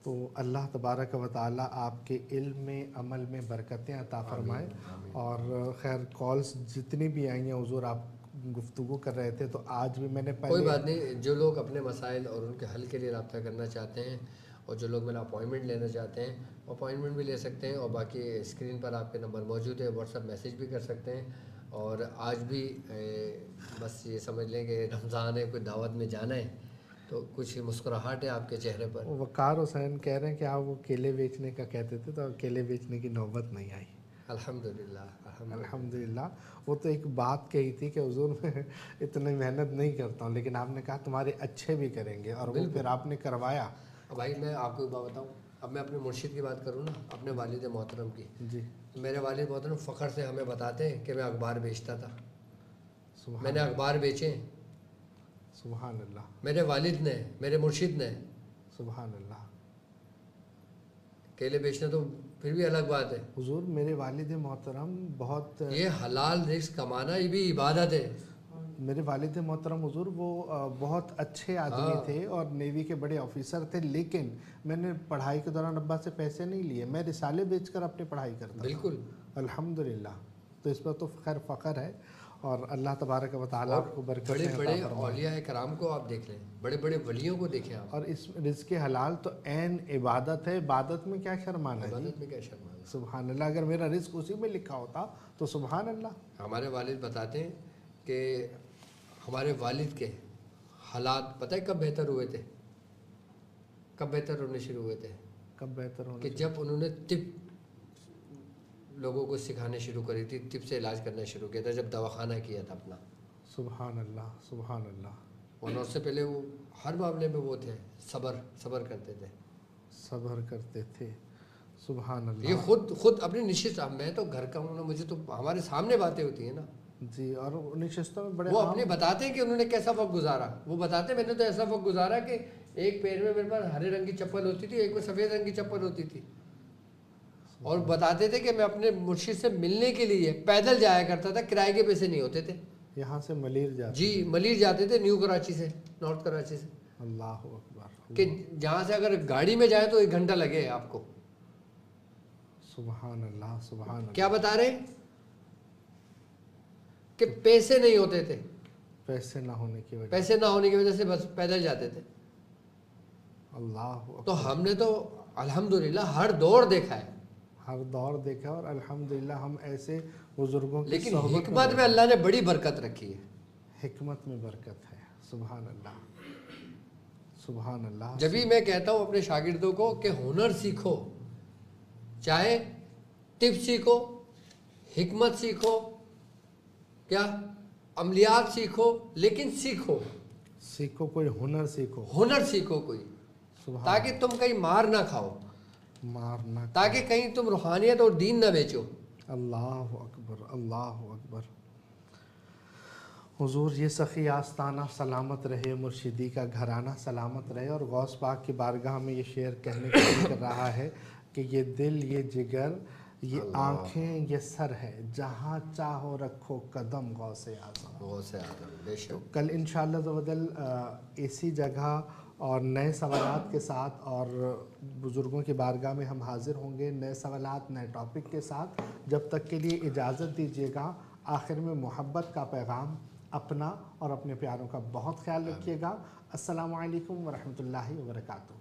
تو اللہ تبارک و تعالیٰ آپ کے علم میں, عمل میں برکتیں عطا فرمائے. اور خیر کالز جتنی بھی آئی ہیں حضور, آپ گفتگو کر رہے تھے تو آج بھی میں نے کوئی بات نہیں, جو لوگ اپنے مسائل اور ان کے حل کے لیے رابطہ کرنا چاہتے ہیں, اور جو لوگ میرا اپوائنٹمنٹ لینا چاہتے ہیں, اپوائنٹمنٹ بھی لے سکتے ہیں. اور باقی اسکرین پر آپ کے نمبر موجود ہے, واٹس ایپ میسیج بھی کر سکتے ہیں. اور آج بھی بس یہ سمجھ لیں کہ رمضان ہے, کوئی دعوت میں جانا ہے, تو کچھ مسکراہٹ ہے آپ کے چہرے پر. وقار حسین کہہ رہے ہیں کہ آپ وہ کیلے بیچنے کا کہتے تھے, تو کیلے بیچنے کی نوبت نہیں آئی. الحمدللہ الحمدللہ. وہ تو ایک بات کہی تھی کہ حضور میں اتنی محنت نہیں کرتا ہوں, لیکن آپ نے کہا تمہارے اچھے بھی کریں گے, اور وہ پھر آپ نے کروایا. بھائی میں آپ کو ایک بات بتاؤں, اب میں اپنے مرشد کی بات کروں نا, اپنے والد محترم کی. جی. میرے والد محترم فخر سے ہمیں بتاتے ہیں کہ میں اخبار بیچتا تھا. سبحان میں نے اخبار بیچے. سبحان اللہ. میرے والد نے, میرے مرشد نے. سبحان اللہ. کیلے بیچنا تو پھر بھی الگ بات ہے. حضور میرے والد محترم بہت, یہ حلال رزق کمانا یہ بھی عبادت ہے. میرے والد محترم حضور وہ بہت اچھے آدمی تھے, اور نیوی کے بڑے آفیسر تھے, لیکن میں نے پڑھائی کے دوران ابا سے پیسے نہیں لیے, میں رسالے بیچ کر اپنی پڑھائی کرتا تھا. بالکل الحمدللہ. تو اس پر تو خیر فخر ہے, اور اللہ تبارک و تعالیٰ آپ کو برکتیں عطا بڑے فرمائے. اولیاء کرام کو آپ دیکھ لیں, بڑے بڑے ولیوں کو دیکھیں آپ. اور اس رزق حلال تو عین عبادت ہے, عبادت میں کیا شرمانا ہے. عبادت میں کیا شرمانا ہے. سبحان اللہ. اگر میرا رزق اسی میں لکھا ہوتا تو سبحان اللہ. ہمارے والد بتاتے ہیں کہ ہمارے والد کے حالات پتہ ہے کب بہتر ہوئے تھے, کب بہتر ہونے شروع ہوئے تھے, کب بہتر ہونا کہ جب انہوں نے طب لوگوں کو سکھانے شروع کری تھی, طب سے علاج کرنا شروع کیا تھا, جب دواخانہ کیا تھا اپنا. سبحان اللہ سبحان اللہ. ورنہ اس سے پہلے وہ ہر معاملے میں وہ تھے، صبر کرتے تھے. صبر کرتے تھے. سبحان اللہ. یہ خود اپنی نشست، میں تو گھر کا ہوں نا، مجھے تو ہمارے سامنے باتیں ہوتی ہیں نا جی. اور نشستوں میں بڑے وہ اپنے بتاتے ہیں کہ انہوں نے کیسا وقت گزارا. وہ بتاتے ہیں میں نے تو ایسا وقت گزارا کہ ایک پیر میں میرے پاس ہرے رنگ کی چپل ہوتی تھی، ایک میں سفید رنگ کی چپل ہوتی تھی. اور بتاتے تھے کہ میں اپنے مرشد سے ملنے کے لیے پیدل جایا کرتا تھا، کرائے کے پیسے نہیں ہوتے تھے. یہاں سے ملیر جاتے. جی ملیر جاتے تھے، نیو کراچی سے، نارتھ کراچی سے. اللہ اکبر. کہ جہاں سے اگر گاڑی میں جائے تو 1 گھنٹہ لگے آپ کو. سبحان اللہ سبحان اللہ. کیا بتا رہے ہیں کہ پیسے نہیں ہوتے تھے، پیسے نہ ہونے کی وجہ. پیسے نہ ہونے کی وجہ سے بس پیدل جاتے تھے. اللہ اکبر. تو ہم نے تو الحمدللہ ہر دور دیکھا ہے، ہر دور دیکھا اور الحمدللہ ہم ایسے بزرگوں کی لیکن صحبت حکمت میں اللہ نے بڑی برکت رکھی ہے. حکمت میں برکت ہے. سبحان اللہ سبحان اللہ. جبھی میں کہتا ہوں اپنے شاگردوں کو کہ ہنر سیکھو، چاہے طب سیکھو، حکمت سیکھو، کیا عملیات سیکھو، لیکن سیکھو، سیکھو کوئی ہنر سیکھو. ہنر سیکھو کوئی، سبحان. تاکہ تم کہیں مار نہ کھاؤ، مارنا. تاکہ کہیں تم روحانیت اور دین نہ بیچو. اللہ اکبر اللہ اکبر. حضور یہ سخی آستانہ سلامت رہے، مرشدی کا گھرانہ سلامت رہے. اور غوث پاک کی بارگاہ میں یہ شعر کہنے کے لیے کر رہا ہے کہ یہ دل، یہ جگر، یہ آنکھیں، یہ سر ہے، جہاں چاہو رکھو قدم غوث اعظم. غوث اعظم بے شک. کل انشاءاللہ عزوجل اسی جگہ اور نئے سوالات کے ساتھ اور بزرگوں کی بارگاہ میں ہم حاضر ہوں گے، نئے سوالات نئے ٹاپک کے ساتھ. جب تک کے لیے اجازت دیجیے گا. آخر میں محبت کا پیغام، اپنا اور اپنے پیاروں کا بہت خیال رکھیے گا. السلام علیکم ورحمۃ اللہ وبرکاتہ.